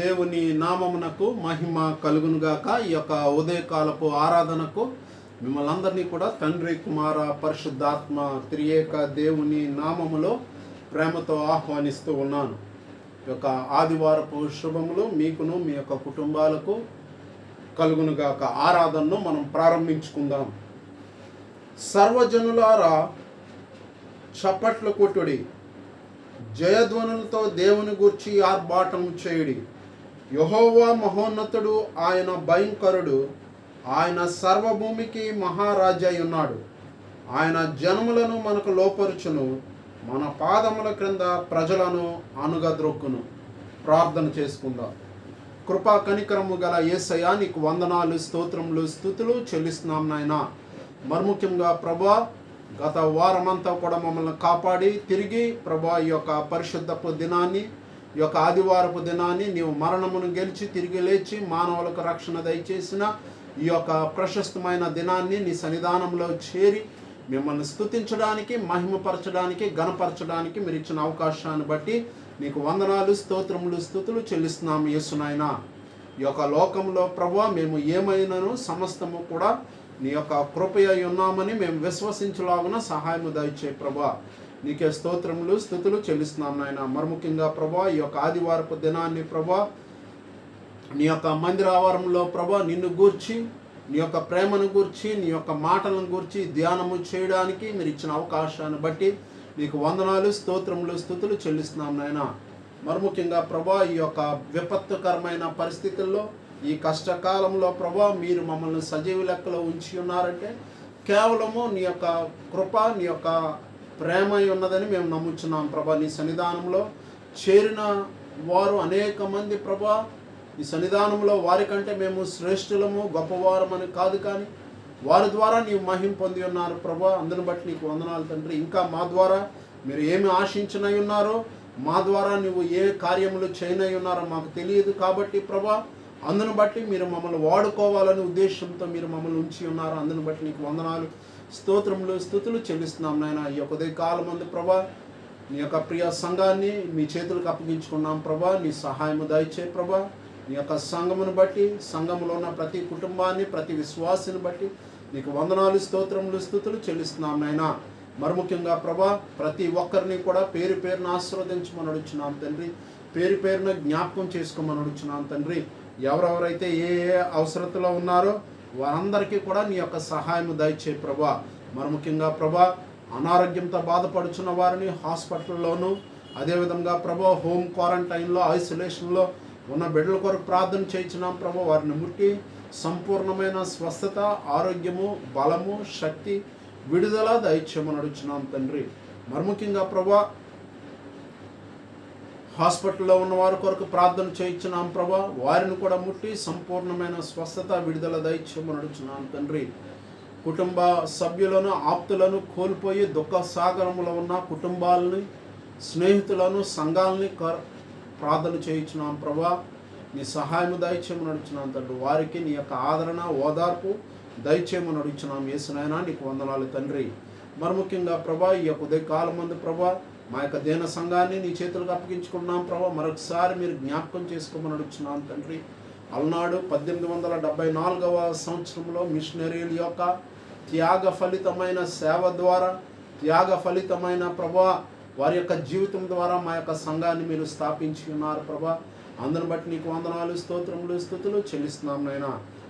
దేవుని నామమునకు మహిమ కలుగునుగాక. ఈ యొక్క ఉదయకాలపు ఆరాధనకు మిమ్మల్ని అందరినీ కూడా తండ్రి, కుమార, పరిశుద్ధాత్మ త్రియేక దేవుని నామములో ప్రేమతో ఆహ్వానిస్తూ ఉన్నాను. ఈ యొక్క ఆదివారపు శుభములు మీకును మీ యొక్క కుటుంబాలకు కలుగునుగాక. ఆరాధనను మనం ప్రారంభించుకుందాం. సర్వజనులారా చప్పట్లు కొట్టుడి, జయధ్వనులతో దేవుని గూర్చి ఆర్భాటం చేయుడి. యెహోవా మహోన్నతుడు, ఆయన భయంకరుడు, ఆయన సర్వభూమికి మహారాజై ఉన్నాడు. ఆయన జనములను మనకు లోపరుచును, మన పాదముల క్రింద ప్రజలను అనుగద్రొక్కును. ప్రార్థన చేసుకుందాం. కృపా కనికరము గల యేసయ్యా, నీకు వందనాలు, స్తోత్రములు, స్తుతులు చెల్లిస్తున్నాం నాయన. మర్ముఖ్యంగా ప్రభా, గత వారమంతా కూడా మమ్మల్ని కాపాడి తిరిగి ప్రభా ఈ యొక్క పరిశుద్ధపు దినాన్ని, ఈ యొక్క ఆదివారపు దినాన్ని నీవు మరణమును గెలిచి తిరిగి లేచి మానవులకు రక్షణ దయచేసిన ఈ యొక్క ప్రశస్తమైన దినాన్ని నీ సన్నిధానంలో చేరి మిమ్మల్ని స్తుతించడానికి, మహిమపరచడానికి, ఘనపరచడానికి మీరు ఇచ్చిన అవకాశాన్ని బట్టి నీకు వందనాలు, స్తోత్రములు, స్తుతులు చెల్లిస్తున్నాము యేసునాయన. ఈ యొక్క లోకంలో ప్రభా మేము ఏమైనాను సమస్తము కూడా నీ యొక్క కృపయ ఉన్నామని మేము విశ్వసించలాగున సహాయము దయచే ప్రభా. నీకే స్తోత్రములు, స్తుతులు చెల్లిస్తున్నాం నాయన. మర్ముఖ్యంగా ప్రభా ఈ యొక్క ఆదివారపు దినాన్ని ప్రభా నీ యొక్క మందిరావరంలో ప్రభా నిన్ను గూర్చి, నీ యొక్క ప్రేమను గూర్చి, నీ యొక్క మాటలను గూర్చి ధ్యానము చేయడానికి మీరు ఇచ్చిన అవకాశాన్ని బట్టి నీకు వందనాలు, స్తోత్రములు, స్తుతులు చెల్లిస్తున్నాం నాయన. మర్ముఖ్యంగా ప్రభా ఈ యొక్క విపత్తుకరమైన పరిస్థితుల్లో, ఈ కష్టకాలంలో ప్రభా మీరు మమ్మల్ని సజీవ లెక్కలో ఉంచి ఉన్నారంటే కేవలము నీ యొక్క కృప, నీ యొక్క ప్రేమ ఉన్నదని మేము నమ్ముచున్నాం ప్రభా. నీ సన్నిధానంలో చేరిన వారు అనేక మంది ప్రభా, ఈ సన్నిధానంలో వారికంటే మేము శ్రేష్ఠులము, గొప్పవారమని కాదు, కానీ వారి ద్వారా నీవు మహిమ పొంది ఉన్నారు ప్రభా. అందుని బట్టి నీకు వందనాలు తండ్రి. ఇంకా మా ద్వారా మీరు ఏమి ఆశించినై ఉన్నారో, మా ద్వారా నువ్వు ఏ కార్యములు చేయనై ఉన్నారో మాకు తెలియదు కాబట్టి ప్రభా, అందును బట్టి మీరు మమ్మల్ని వాడుకోవాలని ఉద్దేశంతో మీరు మమ్మల్ని ఉంచి ఉన్నారు. అందును బట్టి నీకు వందనాలు, స్తోత్రములు, స్తుతులు చెల్లిస్తున్నాం నాయన. ఈ యొక్క ఉదయకాలం మంది ప్రభా నీ యొక్క ప్రియ సంఘాన్ని మీ చేతులకు అప్పగించుకున్నాం ప్రభా. నీ సహాయము దయచే ప్రభా. నీ యొక్క సంఘమును బట్టి, సంఘములో ఉన్న ప్రతి కుటుంబాన్ని, ప్రతి విశ్వాసిని బట్టి నీకు వందనాలు, స్తోత్రములు, స్తుతులు చెల్లిస్తున్నాం నాయన. మర్ముఖ్యంగా ప్రభా ప్రతి ఒక్కరిని కూడా పేరు పేరున ఆశీర్వదించమని అడుగుచున్నాం తండ్రి. పేరు పేరున జ్ఞాపకం చేసుకోమని అడుగుచున్నాం తండ్రి. ఎవరెవరైతే ఏ ఏ అవసరతలో ఉన్నారో వారందరికీ కూడా నీ యొక్క సహాయం దయచే ప్రభా. మరి ముఖ్యంగా ప్రభా అనారోగ్యంతో బాధపడుచున్న వారిని హాస్పిటల్లోనూ, అదేవిధంగా ప్రభా హోమ్ క్వారంటైన్లో, ఐసోలేషన్లో ఉన్న బిడ్డల కొరకు ప్రార్థన చేయించున్నాం ప్రభా. వారిని ముట్టి సంపూర్ణమైన స్వస్థత, ఆరోగ్యము, బలము, శక్తి, విడుదల దయచేయమని అడుగుచున్నాం తండ్రి. మరి ముఖ్యంగా ప్రభా హాస్పిటల్లో ఉన్న వారి కొరకు ప్రార్థన చేయించున్నాం ప్రభా. వారిని కూడా ముట్టి సంపూర్ణమైన స్వస్థత, విడుదల దయచేయమని అడుగుచున్నాం తండ్రి. కుటుంబ సభ్యులను, ఆప్తులను కోల్పోయి దుఃఖ సాగరంలో ఉన్న కుటుంబాలని, స్నేహితులను, సంఘాలని ప్రార్థన చేయించున్నాం ప్రభా. నీ సహాయం దయచేయమని అడుగుచున్నాం తండ్రి. వారికి నీ యొక్క ఆదరణ, ఓదార్పు దయచేయమని అడుగుచున్నాం యేసునాయన. నీకు వందనాలు తండ్రి. మరి ముఖ్యంగా ప్రభా ఈ యొక్క ఉదయకాలం మంది ప్రభా మా యొక్క దేన సంఘాన్ని నీ చేతులకు అప్పగించుకున్నాం ప్రభా. మరొకసారి మీరు జ్ఞాపకం చేసుకోమని అడుగుచున్నాం తండ్రి. అలనాడు 1874వ సంవత్సరంలో మిషనరీల యొక్క త్యాగ ఫలితమైన సేవ ద్వారా, త్యాగ ఫలితమైన ప్రభా వారి యొక్క జీవితం ద్వారా మా యొక్క సంఘాన్ని మీరు స్థాపించి ఉన్నారు ప్రభా. అందుని బట్టి నీకు వందనాలు, స్తోత్రములు, స్తుతులు చెల్లిస్తున్నాం నాయన.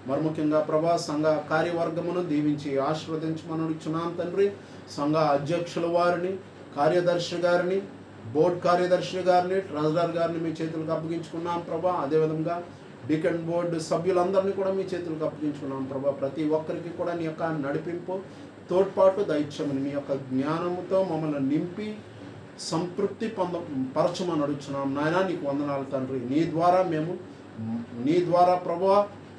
మరి ముఖ్యంగా ప్రభా సంఘ కార్యవర్గమును దీవించి ఆశీర్వదించమని అడుగుచున్నాం తండ్రి. సంఘ అధ్యక్షుల వారిని, కార్యదర్శి గారిని, బోర్డు కార్యదర్శి గారిని, ట్రెజరర్ గారిని మీ చేతులకు అప్పగించుకున్నాం ప్రభా. అదేవిధంగా డీకన్ బోర్డు సభ్యులందరినీ కూడా మీ చేతులకు అప్పగించుకున్నాం ప్రభా. ప్రతి ఒక్కరికి కూడా నీ యొక్క నడిపింపు, తోడ్పాటు దయచేయమని, మీ యొక్క జ్ఞానముతో మమ్మల్ని నింపి సంతృప్తి పరచమని అడుగుచున్నాం నాయన. నీకు వందనాలు తండ్రి. నీ ద్వారా ప్రభా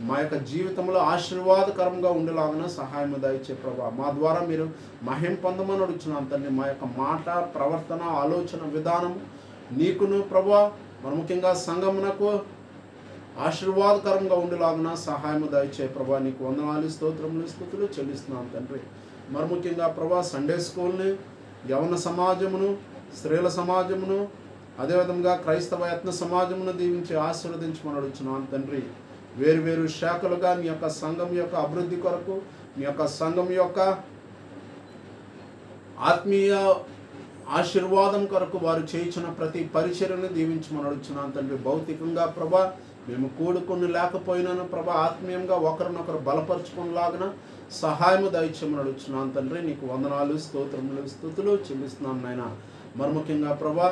మా యొక్క జీవితంలో ఆశీర్వాదకరంగా ఉండేలాగా సహాయం దయచే ప్రభా. మా ద్వారా మీరు మహిమ పొందమని అడుగుచున్నాం తండ్రి. మా యొక్క మాట, ప్రవర్తన, ఆలోచన విధానం నీకును ప్రభా, మరి ముఖ్యంగా సంఘమునకు ఆశీర్వాదకరంగా ఉండేలాగా సహాయం దయచే ప్రభా. నీకు వందనాలు, స్తోత్రములు, స్తుతులు చెల్లిస్తున్నాం తండ్రి. మరి ముఖ్యంగా ప్రభా సండే స్కూల్ని, యవన సమాజమును, స్త్రీల సమాజమును, అదేవిధంగా క్రైస్తవ యత్న సమాజమును దీవించి ఆశీర్వదించమని అడుగుతున్నాను తండ్రి. వేరు వేరు శాఖలుగా మీ యొక్క సంఘం యొక్క అభివృద్ధి కొరకు, మీ యొక్క సంఘం యొక్క ఆత్మీయ ఆశీర్వాదం కొరకు వారు చేయించిన ప్రతి పరిచర్యను దీవించమని అడుగుతున్నాను తండ్రి. భౌతికంగా ప్రభా మేము కూడుకొని లేకపోయినాను ప్రభా, ఆత్మీయంగా ఒకరినొకరు బలపరుచుకునేలాగిన సహాయము దయచేయమని అడుగుతున్నాను తండ్రి. నీకు వందనాలు, స్తోత్రములు, స్తుతులు చెల్లిస్తున్నాం నాయన. మరి ముఖ్యంగా ప్రభా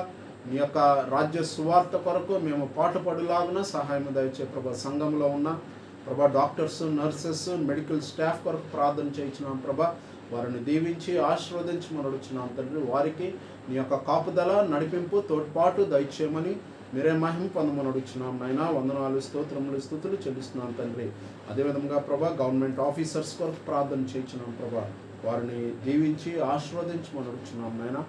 మీ యొక్క రాజ్య సువార్త కొరకు మేము పాటుపడులాగిన సహాయము దయచే ప్రభా. సంఘంలో ఉన్న ప్రభా డాక్టర్స్, నర్సెస్, మెడికల్ స్టాఫ్ కొరకు ప్రార్థన చేయించినాం ప్రభా. వారిని దీవించి ఆశీర్వదించమని అడుగుతున్నాం తండ్రి. వారికి నీ యొక్క కాపుదల, నడిపింపు, తోడ్పాటు దయచేయమని మీరే మహిమ పొందమని అడుగుతున్నాం నాయన. వందనాలు, స్తోత్రములు, స్తుతులు చెల్లిస్తున్నాం తండ్రి. అదేవిధంగా ప్రభా గవర్నమెంట్ ఆఫీసర్స్ కొరకు ప్రార్థన చేయించినాం ప్రభా. వారిని దీవించి ఆశీర్వదించమని అడుగుతున్నాం నాయన.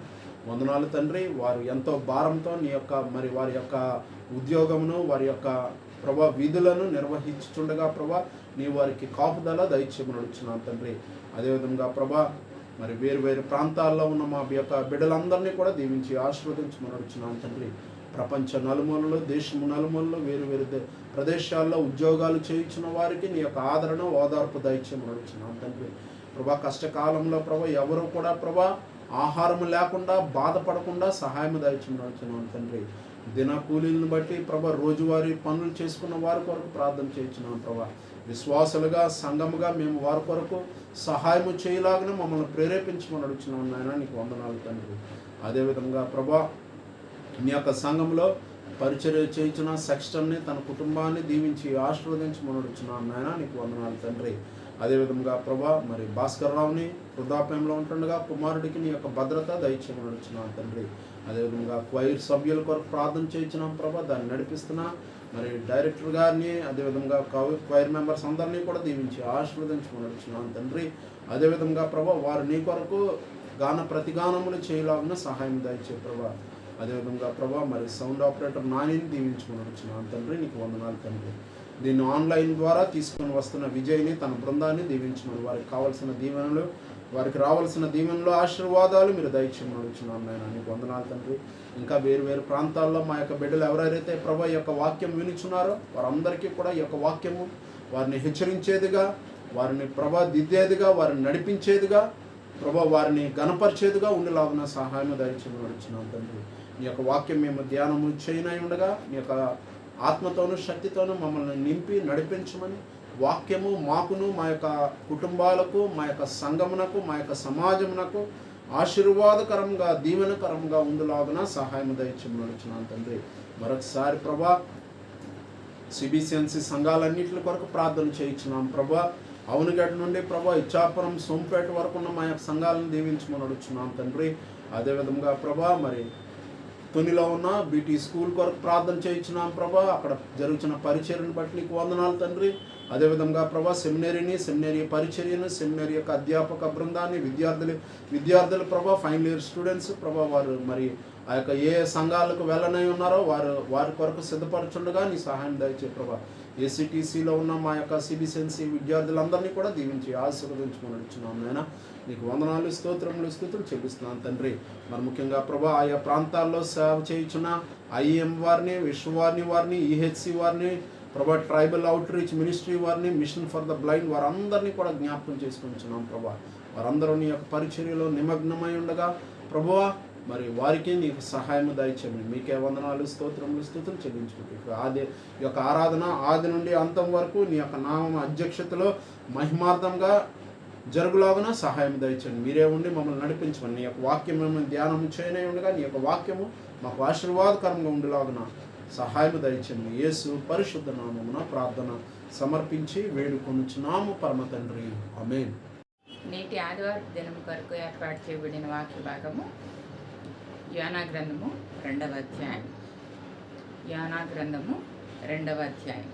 వందనాలు తండ్రి. వారు ఎంతో భారంతో నీ యొక్క వారి యొక్క ఉద్యోగమును, వారి యొక్క ప్రభా విధులను నిర్వహించుండగా ప్రభా నీ వారికి కాపుదల దయచేయమని అడుగుతున్నాం తండ్రి. అదేవిధంగా ప్రభా వేరు వేరు ప్రాంతాల్లో ఉన్న మా యొక్క బిడ్డలందరినీ కూడా దీవించి ఆశీర్వదించమని అడుగుతున్నాం తండ్రి. ప్రపంచ నలుమూలలో, దేశము నలుమూలలో, వేరు వేరు ప్రదేశాల్లో ఉద్యోగాలు చేయించిన వారికి నీ యొక్క ఆదరణ, ఓదార్పు దయచేయమని అడుగుతున్నాం తండ్రి. ప్రభా కష్టకాలంలో ప్రభా ఎవరు కూడా ప్రభా ఆహారం లేకుండా బాధపడకుండా సహాయం దయచేయమని అడుగుతున్నాం తండ్రి. దిన కూలీలను బట్టి ప్రభా రోజువారీ పనులు చేసుకున్న వారి కొరకు ప్రార్థన చేయించున్నాం ప్రభా. విశ్వాసులుగా, సంఘముగా మేము వారి కొరకు సహాయము చేయలాగిన మమ్మల్ని ప్రేరేపించమని అడుగుతున్నాం నాయన. నీకు వందనాలు తండ్రి. అదేవిధంగా ప్రభా నీ యొక్క సంఘంలో పరిచర్య చేయించిన సెక్స్టర్ని, తన కుటుంబాన్ని దీవించి ఆశీర్వదించమని అడుగుతున్నాం నాయన. నీకు వందనాలు తండ్రి. అదేవిధంగా ప్రభా భాస్కర్ రావుని వృద్ధాప్యంలో ఉంటుండగా కుమారుడికి నీ యొక్క భద్రత దయచేయమని అడుగుతున్నాం తండ్రి. అదేవిధంగా క్వైర్ సభ్యుల కొరకు ప్రార్థన చేయించినాం ప్రభా. దాన్ని నడిపిస్తున్నా డైరెక్టర్ గారిని, అదేవిధంగా క్వైర్ మెంబర్స్ అందరినీ కూడా దీవించి ఆశీర్వదించమని అడుగుతున్నాం తండ్రి. అదేవిధంగా ప్రభా వారు నీ కొరకు ప్రతిగానములు చేయలాగిన సహాయం దయచే ప్రభా. అదేవిధంగా ప్రభా సౌండ్ ఆపరేటర్ నానిని దీవించమని అడుగుతున్నాం తండ్రి. నీకు వందనాలు తండ్రి. దీన్ని ఆన్లైన్ ద్వారా తీసుకొని వస్తున్న విజయ్ని, తన బృందాన్ని దీవించమని, వారికి కావాల్సిన దీవెనలు, వారికి రావాల్సిన దీవెనలు, ఆశీర్వాదాలు మీరు దయచేయమని అడుగుతున్నాం నాయన. నీకు వందనాలు తండ్రి. ఇంకా వేరు వేరు ప్రాంతాల్లో మా యొక్క బిడ్డలు ఎవరైతే ప్రభా ఈ యొక్క వాక్యం వినిచున్నారో వారందరికీ కూడా ఈ యొక్క వాక్యము వారిని హెచ్చరించేదిగా, వారిని ప్రభా దిద్దేదిగా, వారిని నడిపించేదిగా, ప్రభా వారిని గణపరిచేదిగా ఉండేలాగున సహాయం దయచేయమని అడుగుతున్నాం తండ్రి. నీ యొక్క వాక్యం మేము ధ్యానము చేయనై ఉండగా నీ యొక్క ఆత్మతోనూ శక్తితోనూ మమ్మల్ని నింపి నడిపించమని, వాక్యము మాకును, మా యొక్క కుటుంబాలకు, మా యొక్క సంఘమునకు, మా యొక్క సమాజమునకు ఆశీర్వాదకరంగా, దీవెనకరంగా ఉండులాగున సహాయం దయచేయమని అడుగుతున్నాను తండ్రి. మరొకసారి ప్రభా సిబిసిఎన్సి సంఘాలన్నింటి కొరకు ప్రార్థన చేయించున్నాం ప్రభా. అవునుగడ్డ నుండి ప్రభా ఇచ్చాపురం, సోంపేట వరకు ఉన్న మా యొక్క సంఘాలను దీవించమని అడుగుతున్నాం తండ్రి. అదేవిధంగా ప్రభా తునిలో ఉన్న బీటీ స్కూల్ కొరకు ప్రార్థన చేయించున్నాం ప్రభా. అక్కడ జరుగుతున్న పరిచర్యను బట్టి నీకు వందనాలు తండ్రి. అదేవిధంగా ప్రభా సెమినరీ పరిచర్యను, సెమినరీ యొక్క అధ్యాపక బృందాన్ని, విద్యార్థులు ప్రభా ఫైనల్ ఇయర్ స్టూడెంట్స్ ప్రభా వారు ఆ యొక్క ఏ సంఘాలకు వెళ్ళనై ఉన్నారో వారి కొరకు సిద్ధపరచుండగా నీ సహాయం దయచే ప్రభా. ఏసీటీసీలో ఉన్న మా యొక్క సిబిసిఎన్సి విద్యార్థులందరినీ కూడా దీవించి ఆశీర్వదించమని అడుగుతున్నాం నాయన. నీకు వందనాలు, స్తోత్రములు, స్తుతులు చెల్లిస్తున్నాను తండ్రి. ముఖ్యంగా ప్రభా ఆయా ప్రాంతాల్లో సేవ చేయించిన ఐఎం వారిని, విశ్వవారిని, ఈహెచ్సి వారిని ప్రభా, ట్రైబల్ అవుట్ రీచ్ మినిస్ట్రీ వారిని, మిషన్ ఫర్ ద బ్లైండ్ వారందరినీ కూడా జ్ఞాపకం చేసుకుంటున్నాం ప్రభా. వారందరూ నీ యొక్క పరిచర్యలో నిమగ్నమై ఉండగా ప్రభువా వారికి నీకు సహాయం దయచేయమని మీకే వందనాలు, స్తోత్రములు, స్తుతులు చెల్లించుకుంటూ ఈ యొక్క ఆరాధన ఆది నుండి అంతం వరకు నీ యొక్క నామ అధ్యక్షతలో మహిమార్థంగా జరుగులాగున సహాయం దయచేయండి. మీరే ఉండి మమ్మల్ని నడిపించమని, నీ యొక్క వాక్యం మిమ్మల్ని ధ్యానం చేయనే ఉండగా నీ యొక్క వాక్యము మాకు ఆశీర్వాదకరంగా ఉండేలాగున సహాయం దయచేయండి. యేసు పరిశుద్ధ నామమున ప్రార్థన సమర్పించి వేడుకొనుచున్నాము పరమ తండ్రి. ఆమేన్. నేటి ఆదివారం దినం కొరకు ఏర్పాటు చేయబడిన వాక్య భాగము యోనా గ్రంథము 2వ అధ్యాయం. యోనా గ్రంథము 2వ అధ్యాయం.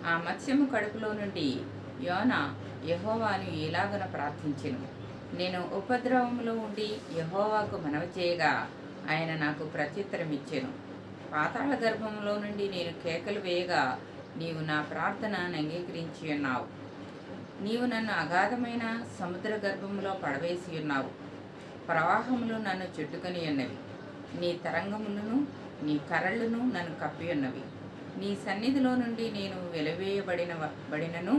ఆ మత్స్యము కడుపులో నుండి యోనా యెహోవాను ఇలాగన ప్రార్థించెను. నేను ఉపద్రవములో ఉండి యెహోవాకు మనవి చేయగా ఆయన నాకు ప్రత్యుత్తరం ఇచ్చెను. పాతాళ గర్భంలో నుండి నేను కేకలు వేయగా నీవు నా ప్రార్థనను అంగీకరించి ఉన్నావు. నీవు నన్ను అగాధమైన సముద్ర గర్భంలో పడవేసి ఉన్నావు. ప్రవాహములు నన్ను చుట్టుకొని ఉన్నవి. నీ తరంగములను నీ కరళ్ళును నన్ను కప్పి ఉన్నవి. నీ సన్నిధిలో నుండి నేను బడినను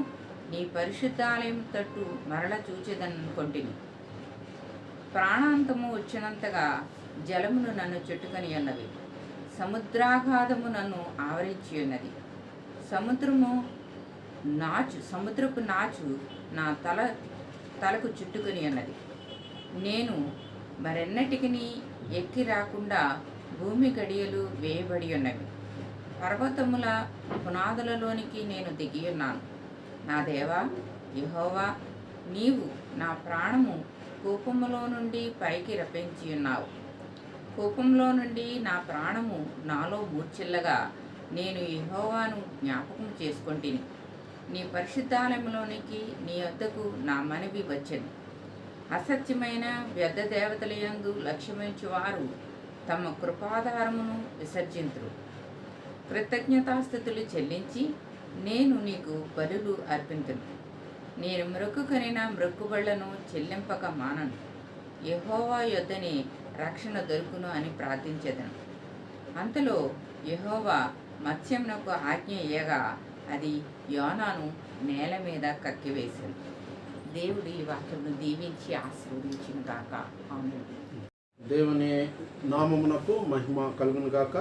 నీ పరిశుద్ధాలయం తట్టు మరల చూచేదనుకొంటిని. ప్రాణాంతము వచ్చినంతగా జలమును నన్ను చుట్టుకొని ఉన్నవి. సముద్రాఘాతము నన్ను ఆవరించి ఉన్నది. సముద్రపు నాచు నా తలకు చుట్టుకొని ఉన్నది. నేను మరెన్నటికి ఎక్కి రాకుండా భూమి గడియలు వేయబడి ఉన్నవి. పర్వతముల పునాదులలోనికి నేను దిగి ఉన్నాను. నా దేవా యెహోవా, నీవు నా ప్రాణము కోపములో నుండి పైకి రప్పించి ఉన్నావు. కోపంలో నుండి నా ప్రాణము నాలో మూర్ఛిల్లగా నేను యెహోవాను జ్ఞాపకం చేసుకొంటిని. నీ పరిశుద్ధాలయంలోనికి నీ వద్దకు నా మనవి వచ్చెను. అసత్యమైన వ్యర్థ దేవతలయందు లక్ష్యమించువారు తమ కృపాధారమును విసర్జింతురు. కృతజ్ఞతాస్థుతులు చెల్లించి నేను నీకు బలులు అర్పింతును. నేను మ్రొక్కుకొనిన మ్రొక్కుబళ్లను చెల్లింపక మానను. యెహోవా యొద్దనే రక్షణ దొరుకును అని ప్రార్థించెదను. అంతలో యెహోవా మత్స్యమునకు ఆజ్ఞ ఇయ్యగా అది యోనాను నేల మీద కక్కివేశాను. దేవుడు ఈ వాక్యమును దీవించి ఆశీర్వదించును గాక. ఆమేన్. దేవుని నామమునకు మహిమ కలుగును గాక.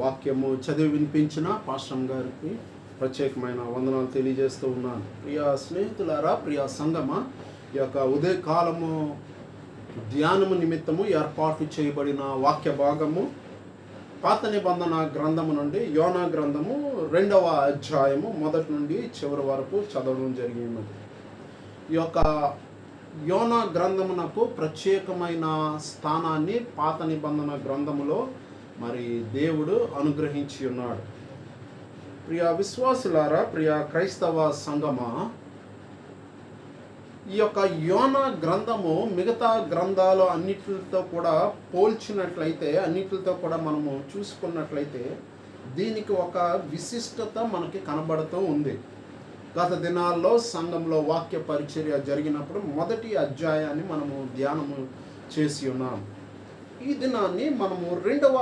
వాక్యము చదివి వినిపించిన పాస్టర్ గారికి ప్రత్యేకమైన వందనాలు తెలియజేస్తూ ఉన్నాను. ప్రియ స్నేహితులారా, ప్రియ సంగమ, ఈ యొక్క ఉదయకాలము ధ్యానము నిమిత్తము ఏర్పాటు చేయబడిన వాక్య భాగము పాత నిబంధన గ్రంథము నుండి యోనా గ్రంథము 2వ అధ్యాయము మొదటి నుండి చివరి వరకు చదవడం జరిగినది. ఈ యొక్క యోనా గ్రంథమునకు ప్రత్యేకమైన స్థానాన్ని పాత నిబంధన గ్రంథములో మరి దేవుడు అనుగ్రహించి ఉన్నాడు. ప్రియ విశ్వాసులారా, ప్రియ క్రైస్తవ సంగమా, ఈ యొక్క యోనా గ్రంథము మిగతా గ్రంథాలు అన్నిటితో కూడా పోల్చినట్లయితే, అన్నిటితో కూడా మనము చూసుకున్నట్లయితే దీనికి ఒక విశిష్టత మనకి కనబడుతూ ఉంది. గత దినాల్లో సంఘంలో వాక్య పరిచర్య జరిగినప్పుడు మొదటి అధ్యాయాన్ని మనము ధ్యానము చేసి ఉన్నాం. ఈ దినాన్ని మనము 2వ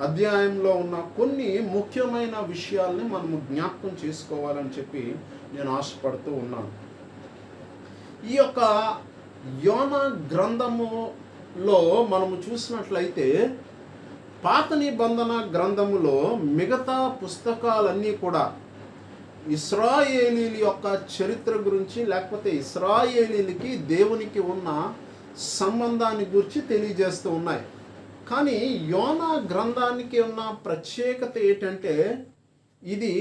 అధ్యాయంలో ఉన్న కొన్ని ముఖ్యమైన విషయాల్ని మనము జ్ఞాపకం చేసుకోవాలని చెప్పి నేను ఆశపడుతూ ఉన్నాను. ఈ యొక్క యోనా గ్రంథములో మనము చూసినట్లయితే పాత నిబంధన గ్రంథములో మిగతా పుస్తకాలన్నీ కూడా ఇశ్రాయేలీల యొక్క చరిత్ర గురించి, లేకపోతే ఇశ్రాయేలీలకి దేవునికి ఉన్న సంబంధాన్ని గురించి తెలియజేస్తూ ఉన్నాయి. కానీ యోనా గ్రంథానికి ఉన్న ప్రత్యేకత ఏంటంటే ఇది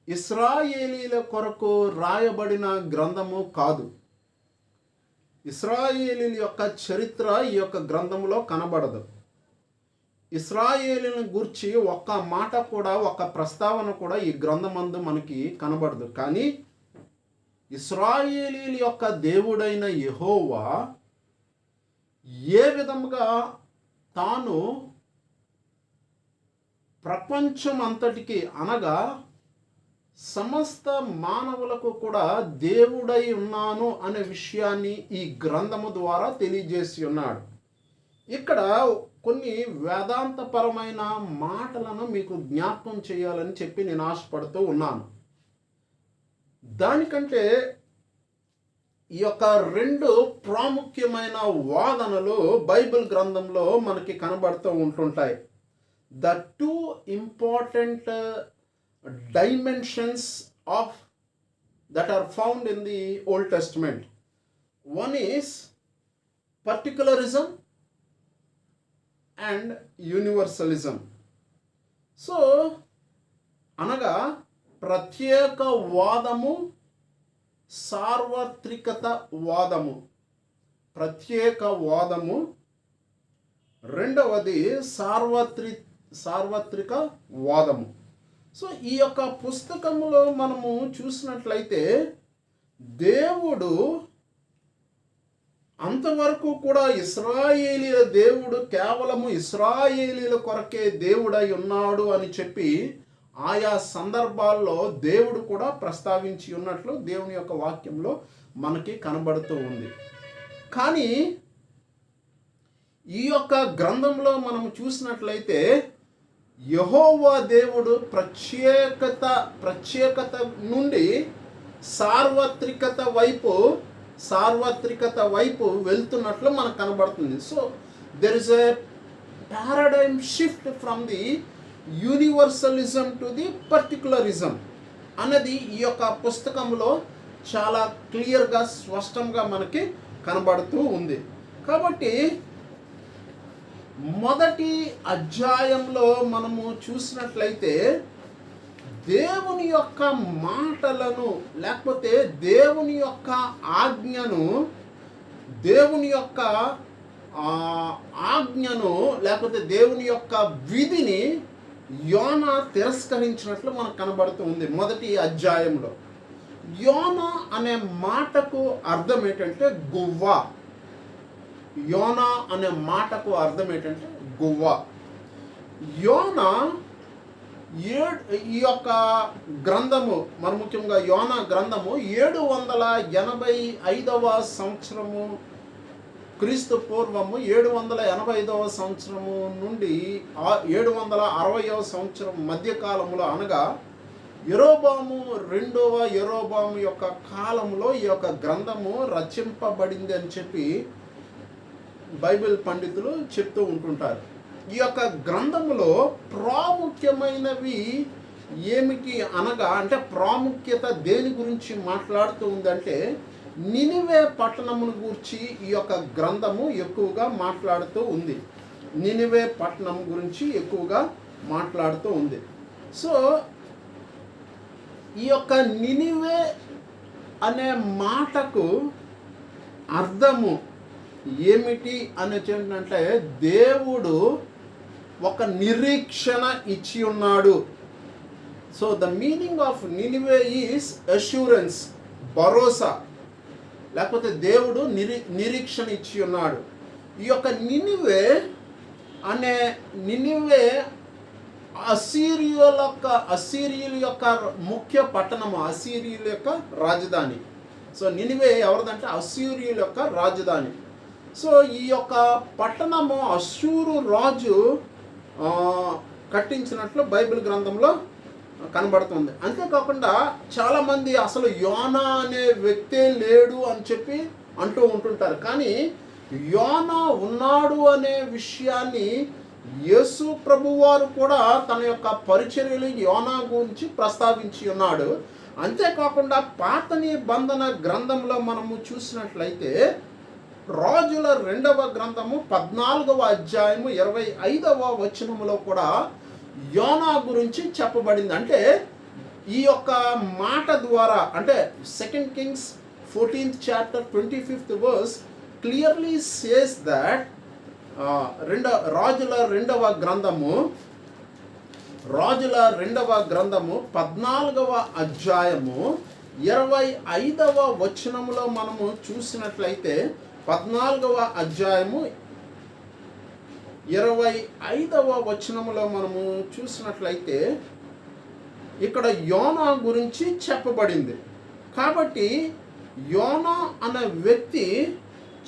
ఇశ్రాయేలీల కొరకు రాయబడిన గ్రంథము కాదు. ఇశ్రాయేలీల యొక్క చరిత్ర ఈ యొక్క గ్రంథంలో కనబడదు. ఇశ్రాయేలుని గూర్చి ఒక్క మాట కూడా, ఒక్క ప్రస్తావన కూడా ఈ గ్రంథమందు మనకి కనబడదు. కానీ ఇశ్రాయేలీల యొక్క దేవుడైన యెహోవా ఏ విధముగా తాను ప్రపంచం అంతటికి, అనగా సమస్త మానవులకు కూడా దేవుడై ఉన్నాను అనే విషయాన్ని ఈ గ్రంథము ద్వారా తెలియజేసి ఉన్నాడు. ఇక్కడ కొన్ని వేదాంతపరమైన మాటలను మీకు జ్ఞాపకం చేయాలని చెప్పి నేను ఆశపడుతూ ఉన్నాను. దానికంటే ఈ యొక్క 2 ప్రాముఖ్యమైన వాదనలు బైబిల్ గ్రంథంలో మనకి కనబడుతూ ఉంటుంటాయి. The 2 important dimensions of that are found in the Old Testament. One is particularism and universalism. So అనగా ప్రత్యేక వాదము, సార్వత్రికత వాదము. ప్రత్యేక వాదము, రెండవది సార్వత్రిక వాదము. సో ఈ యొక్క పుస్తకంలో మనము చూసినట్లయితే దేవుడు అంతవరకు కూడా ఇశ్రాయేలీల దేవుడు కేవలము ఇశ్రాయేలీల కొరకే దేవుడై ఉన్నాడు అని చెప్పి ఆయా సందర్భాల్లో దేవుడు కూడా ప్రస్తావించి ఉన్నట్లు దేవుని యొక్క వాక్యంలో మనకి కనబడుతూ ఉంది. కానీ ఈ యొక్క గ్రంథంలో మనం చూసినట్లయితే యెహోవా దేవుడు ప్రత్యేకత నుండి సార్వత్రికత వైపు వెళ్తున్నట్లు మనకు కనబడుతుంది. So there is a paradigm shift from the universalism to the particularism అన్నది ఈ యొక్క పుస్తకంలో చాలా క్లియర్గా స్పష్టంగా మనకి కనబడుతూ ఉంది. కాబట్టి మొదటి అధ్యాయంలో మనము చూసినట్లయితే దేవుని యొక్క మాటలను లేకపోతే దేవుని యొక్క ఆజ్ఞను లేకపోతే దేవుని యొక్క విధిని యోనా తిరస్కరించినట్లు మనకు కనబడుతూ ఉంది. మొదటి అధ్యాయంలో యోనా అనే మాటకు అర్థం ఏంటంటే గువ్వ. యోనా అనే మాటకు అర్థం ఏంటంటే గువ్వ. యోనా ఈ యొక్క గ్రంథము మరి ముఖ్యంగా యోనా గ్రంథము 785వ సంవత్సరము క్రీస్తు పూర్వము 785వ సంవత్సరము నుండి 760వ సంవత్సరం మధ్యకాలంలో అనగా రెండవ యెరోబాము యొక్క కాలంలో ఈ యొక్క గ్రంథము రచింపబడింది అని చెప్పి బైబిల్ పండితులు చెప్తూ ఉంటుంటారు. ఈ యొక్క గ్రంథములో ప్రాముఖ్యమైనవి ఏమిటి అనగా అంటే ప్రాముఖ్యత దేని గురించి మాట్లాడుతూ ఉందంటే నినివే పట్టణమును గురించి ఈ యొక్క గ్రంథము ఎక్కువగా మాట్లాడుతూ ఉంది. నినివే పట్టణం గురించి ఎక్కువగా మాట్లాడుతూ ఉంది. సో ఈ యొక్క నినివే అనే మాటకు అర్థము ఏమిటి అని చెప్పినట్లే దేవుడు ఒక నిరీక్షణ ఇచ్చి ఉన్నాడు. So the meaning of Nineveh is assurance, భరోసా, లేకపోతే దేవుడు నిరీక్షణ ఇచ్చి ఉన్నాడు. ఈ యొక్క నినివే అసీరియుల యొక్క ముఖ్య పట్టణము, అసీరియుల యొక్క రాజధాని. సో నినివే ఎవరిదంటే అసీరియుల యొక్క రాజధాని. సో ఈ యొక్క పట్టణము అష్షూరు రాజు కట్టించినట్లు బైబిల్ గ్రంథంలో కనబడుతుంది. అంతేకాకుండా చాలామంది అసలు యోనా అనే వ్యక్తే లేడు అని చెప్పి అంటూ ఉంటుంటారు. కానీ యోనా ఉన్నాడు అనే విషయాన్ని యేసు ప్రభువారు కూడా తన యొక్క పరిచర్యలు యోనా గురించి ప్రస్తావించి ఉన్నాడు. అంతేకాకుండా పాత నిబంధన గ్రంథంలో మనము చూసినట్లయితే రాజుల 2వ గ్రంథము 14వ అధ్యాయము 25వ వచనములో కూడా యోనా గురించి చెప్పబడింది. అంటే ఈ యొక్క మాట ద్వారా అంటే 2 Kings 14th chapter 25th verse clearly says that రాజుల 2వ గ్రంథము 14వ అధ్యాయము 25వ వచనములో మనము చూసినట్లయితే 14వ అధ్యాయము 25వ వచనములో మనము చూసినట్లయితే ఇక్కడ యోనా గురించి చెప్పబడింది. కాబట్టి యోనా అనే వ్యక్తి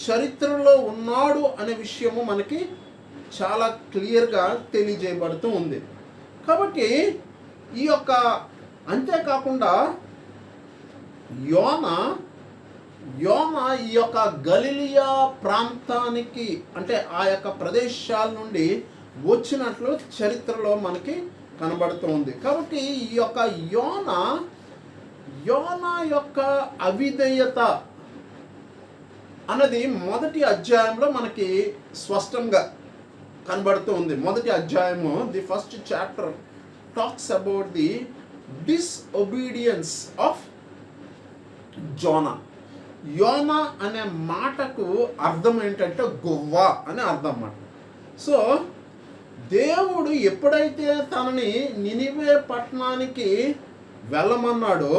చరిత్రలో ఉన్నాడు అనే విషయము మనకి చాలా క్లియర్గా తెలియజేయబడుతూ ఉంది. కాబట్టి ఈ యొక్క అంతేకాకుండా యోనా ఈ యొక్క గలిలియా ప్రాంతానికి అంటే ఆ యొక్క ప్రదేశాల నుండి వచ్చినట్లు చరిత్రలో మనకి కనబడుతూ ఉంది. కాబట్టి ఈ యొక్క యోనా యొక్క అవిధేయత అన్నది మొదటి అధ్యాయంలో మనకి స్పష్టంగా కనబడుతూ ఉంది. మొదటి అధ్యాయము the first chapter talks about the disobedience of Zona. యోనా అనే మాటకు అర్థం ఏంటంటే గువ్వ అని అర్థం అన్నమాట. సో దేవుడు ఎప్పుడైతే తనని నినివే పట్టణానికి వెళ్ళమన్నాడో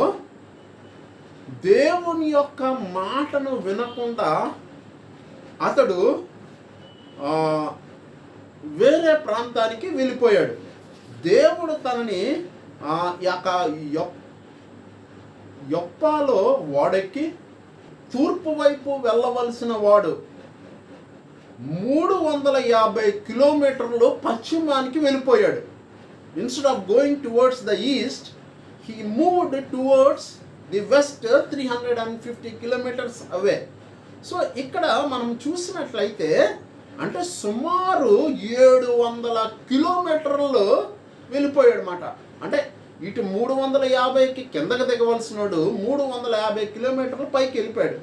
దేవుని యొక్క మాటను వినకుండా అతడు వేరే ప్రాంతానికి వెళ్ళిపోయాడు. దేవుడు తనని యొప్పాలో వాడెక్కి తూర్పు వైపు వెళ్ళవలసిన వాడు 350 కిలోమీటర్లు పశ్చిమానికి వెళ్ళిపోయాడు. Instead of going towards the east, he moved towards the west 350 kilometres away. So ఇక్కడ మనం చూసినట్లయితే అంటే సుమారు 700 కిలోమీటర్లు వెళ్ళిపోయాడు అన్నమాట. అంటే ఇటు 350కి కిందకి దిగవలసినాడు 350 కిలోమీటర్లు పైకి వెళ్ళిపోయాడు.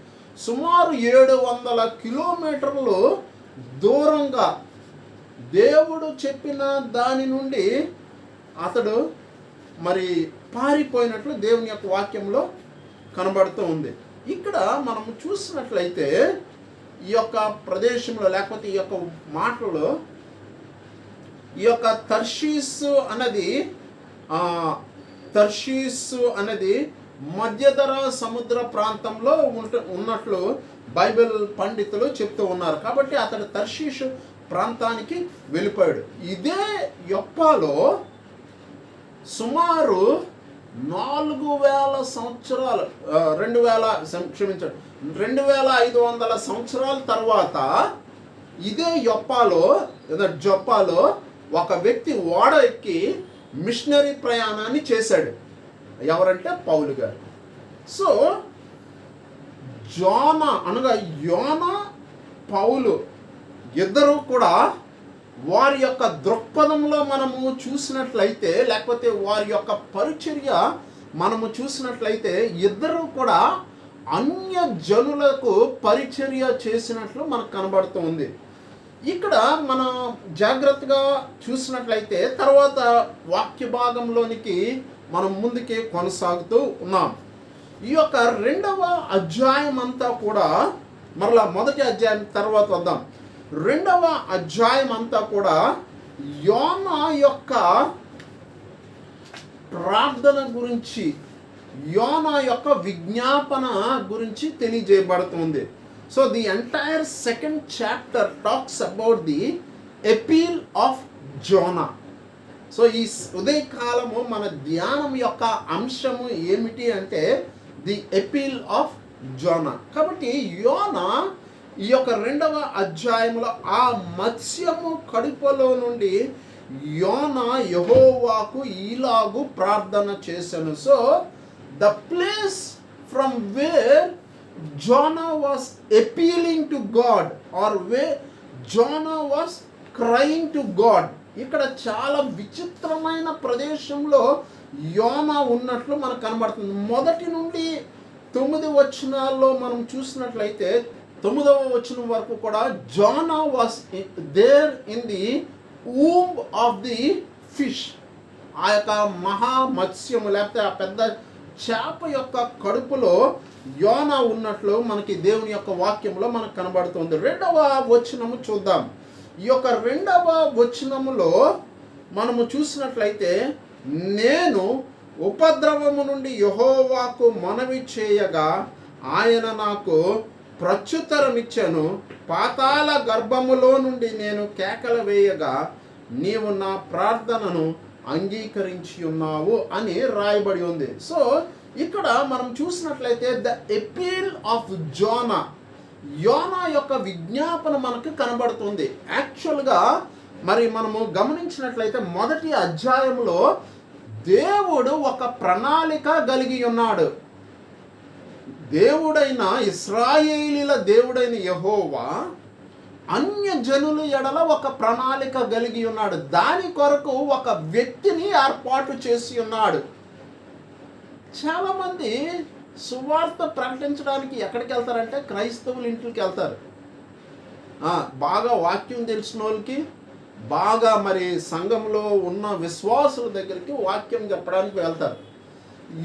సుమారు 700 కిలోమీటర్లు దూరంగా దేవుడు చెప్పిన దాని నుండి అతడు మరి పారిపోయినట్లు దేవుని యొక్క వాక్యంలో కనబడుతూ ఉంది. ఇక్కడ మనం చూసినట్లయితే ఈ యొక్క ప్రదేశంలో లేకపోతే ఈ యొక్క మాటలో ఈ యొక్క తర్షీసు అనేది మధ్యధర సముద్ర ప్రాంతంలో ఉన్నట్లు బైబిల్ పండితులు చెప్తూ ఉన్నారు. కాబట్టి అతడు తర్షీషు ప్రాంతానికి వెళ్ళిపోయాడు. ఇదే యొప్పాలో సుమారు 4000 సంవత్సరాలు 2500 సంవత్సరాల తర్వాత ఇదే జొప్పాలో ఒక వ్యక్తి ఓడ ఎక్కి మిషనరీ ప్రయాణాన్ని చేశాడు. ఎవరంటే పౌలు గారు. సో యోనా పౌలు ఇద్దరు కూడా వారి యొక్క దృక్పథంలో మనము చూసినట్లయితే లేకపోతే వారి యొక్క పరిచర్య మనము చూసినట్లయితే ఇద్దరు కూడా అన్య జనులకు పరిచర్య చేసినట్లు మనకు కనబడుతుంది. ఇక్కడ మనం జాగ్రత్తగా చూసినట్లయితే తర్వాత వాక్య భాగంలోనికి మనం ముందుకి కొనసాగుతూ ఉన్నాం. ఈ యొక్క 2వ అధ్యాయం అంతా కూడా మరలా మొదటి అధ్యాయం తర్వాత వద్దాం. 2వ అధ్యాయం అంతా కూడా యోనా యొక్క ప్రార్థన గురించి, యోనా యొక్క విజ్ఞాపన గురించి తెలియజేయబడుతుంది. So the entire 2nd chapter talks about the appeal of Jonah. So ఈ ఉదయకాలము మన ధ్యానం యొక్క అంశము ఏమిటి అంటే ది appeal ఆఫ్ జోనా. కాబట్టి యోనా ఈ యొక్క 2వ అధ్యాయంలో ఆ మత్స్యము కడుపులో నుండి యోనా యెహోవాకు ఈలాగు ప్రార్థన చేశాను. So the place from where Jonah was appealing to God or where Jonah was crying to God. ఇక్కడ చాలా విచిత్రమైన ప్రదేశంలో యోనా ఉన్నట్లు మనకు కనబడుతుంది. మొదటి నుండి 9 వచనాల్లో మనం చూసినట్లయితే 9వ వచనం వరకు కూడా Jonah was there in the womb of the fish. ఆ యొక్క మహా మత్స్యము లేకపోతే ఆ పెద్ద చేప యొక్క కడుపులో యోనా ఉన్నట్లు మనకి దేవుని యొక్క వాక్యంలో మనకు కనబడుతుంది. 2వ వచనము చూద్దాం. ఈ యొక్క 2వ వచనములో మనము చూసినట్లయితే నేను ఉపద్రవము నుండి యెహోవాకు మనవి చేయగా ఆయన నాకు ప్రత్యుత్తరం ఇచ్చాను. పాతాళ గర్భములో నుండి నేను కేకలు వేయగా నీవు నా ప్రార్థనను అంగీకరించి ఉన్నావు అని రాయబడి ఉంది. సో ఇక్కడ మనం చూసినట్లయితే ద అపీల్ ఆఫ్ యోనా యొక్క విజ్ఞాపన మనకు కనబడుతుంది. యాక్చువల్గా మరి మనము గమనించినట్లయితే మొదటి అధ్యాయంలో దేవుడు ఒక ప్రణాళిక కలిగి ఉన్నాడు. దేవుడైన ఇశ్రాయేలీల దేవుడైన యెహోవా అన్య జనుల ఎడల ఒక ప్రణాళిక కలిగి ఉన్నాడు. దాని కొరకు ఒక వ్యక్తిని ఏర్పాటు చేసి ఉన్నాడు. చాలామంది సువార్త ప్రకటించడానికి ఎక్కడికి వెళ్తారంటే క్రైస్తవుల ఇంటికి వెళ్తారు. బాగా వాక్యం తెలిసిన వాళ్ళకి, బాగా మరి సంఘంలో ఉన్న విశ్వాసుల దగ్గరికి వాక్యం చెప్పడానికి వెళ్తారు.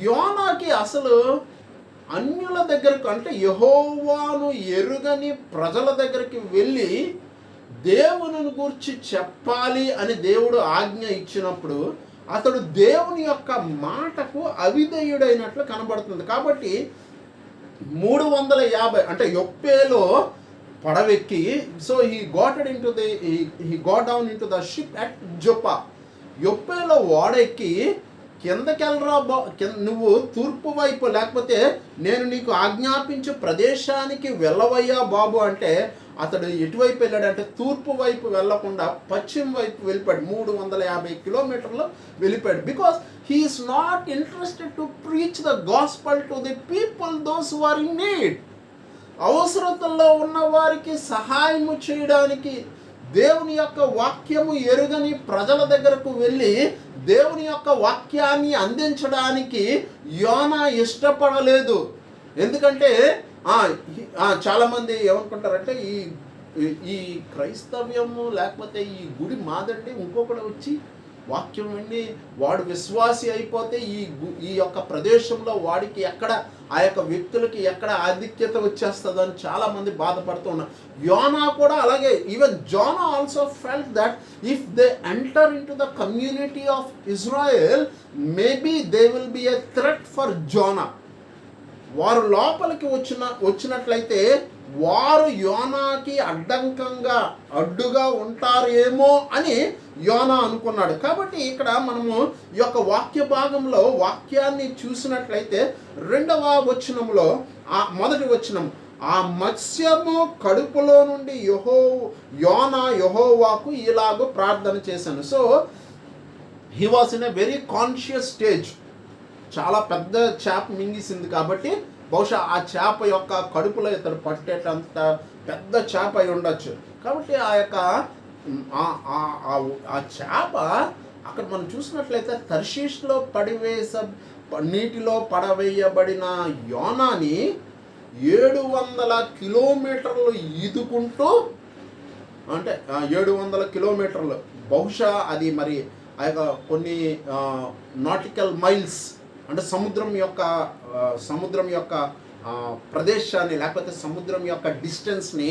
యోనాకి అసలు అన్యుల దగ్గరకు అంటే యెహోవాను ఎరుగని ప్రజల దగ్గరికి వెళ్ళి దేవుని గురించి చెప్పాలి అని దేవుడు ఆజ్ఞ ఇచ్చినప్పుడు అతడు దేవుని యొక్క మాటకు అవిధేయుడైనట్లు కనబడుతుంది. కాబట్టి 350 అంటే యొప్పేలో పడవెక్కి so he got down in to the ship at Joppa. యొప్పేలో ఓడెక్కి కిందకెళ్ళరా నువ్వు తూర్పు వైపు, లేకపోతే నేను నీకు ఆజ్ఞాపించే ప్రదేశానికి వెళ్ళవయ్యా బాబు అంటే అతడు ఎటువైపు వెళ్ళాడంటే తూర్పు వైపు వెళ్ళకుండా పశ్చిమ వైపు వెళ్ళిపోయాడు. 350 కిలోమీటర్లు వెళ్ళిపోయాడు. Because he's not interested to preach the gospel to the people those who are in need. అవసరతల్లో ఉన్న వారికి సహాయము చేయడానికి, దేవుని యొక్క వాక్యము ఎరుగని ప్రజల దగ్గరకు వెళ్ళి దేవుని యొక్క వాక్యాన్ని అందించడానికి యోనా ఇష్టపడలేదు. ఎందుకంటే చాలామంది ఏమనుకుంటారంటే ఈ క్రైస్తవ్యము లేకపోతే ఈ గుడి మాదండి, ఇంకొకటి వచ్చి వాక్యం విని వాడు విశ్వాసి అయిపోతే ఈ యొక్క ప్రదేశంలో వాడికి ఎక్కడ ఆ యొక్క వ్యక్తులకి ఎక్కడ ఆధిక్యత వచ్చేస్తుందని చాలామంది బాధపడుతూ ఉన్నారు. యోనా కూడా అలాగే. Even Zona also felt that if they enter in to the community of Israel maybe they will be a threat for Zona. వారు లోపలికి వచ్చినట్లయితే వారు యోనాకి అడ్డుగా ఉంటారేమో అని యోనా అనుకున్నాడు. కాబట్టి ఇక్కడ మనము ఈ యొక్క వాక్య భాగంలో వాక్యాన్ని చూసినట్లయితే 2వ వచనంలో మొదటి వచనం, ఆ మత్స్యము కడుపులో నుండి యోనా యెహోవాకు ఇలాగూ ప్రార్థన చేశాను. So he was in a very conscious stage. చాలా పెద్ద చేప మింగిసింది కాబట్టి బహుశా ఆ చేప యొక్క కడుపులో ఇతడు పట్టేటంత పెద్ద చేప అయి ఉండొచ్చు. కాబట్టి ఆ యొక్క ఆ చేప అక్కడ మనం చూసినట్లయితే తర్షీష్లో నీటిలో పడవేయబడిన యోనాని 700 కిలోమీటర్లు ఈదుకుంటూ, అంటే 700 కిలోమీటర్లు, బహుశా అది మరి ఆ యొక్క కొన్ని నాటికల్ మైల్స్, అంటే సముద్రం యొక్క ప్రదేశాన్ని లేకపోతే సముద్రం యొక్క డిస్టెన్స్ని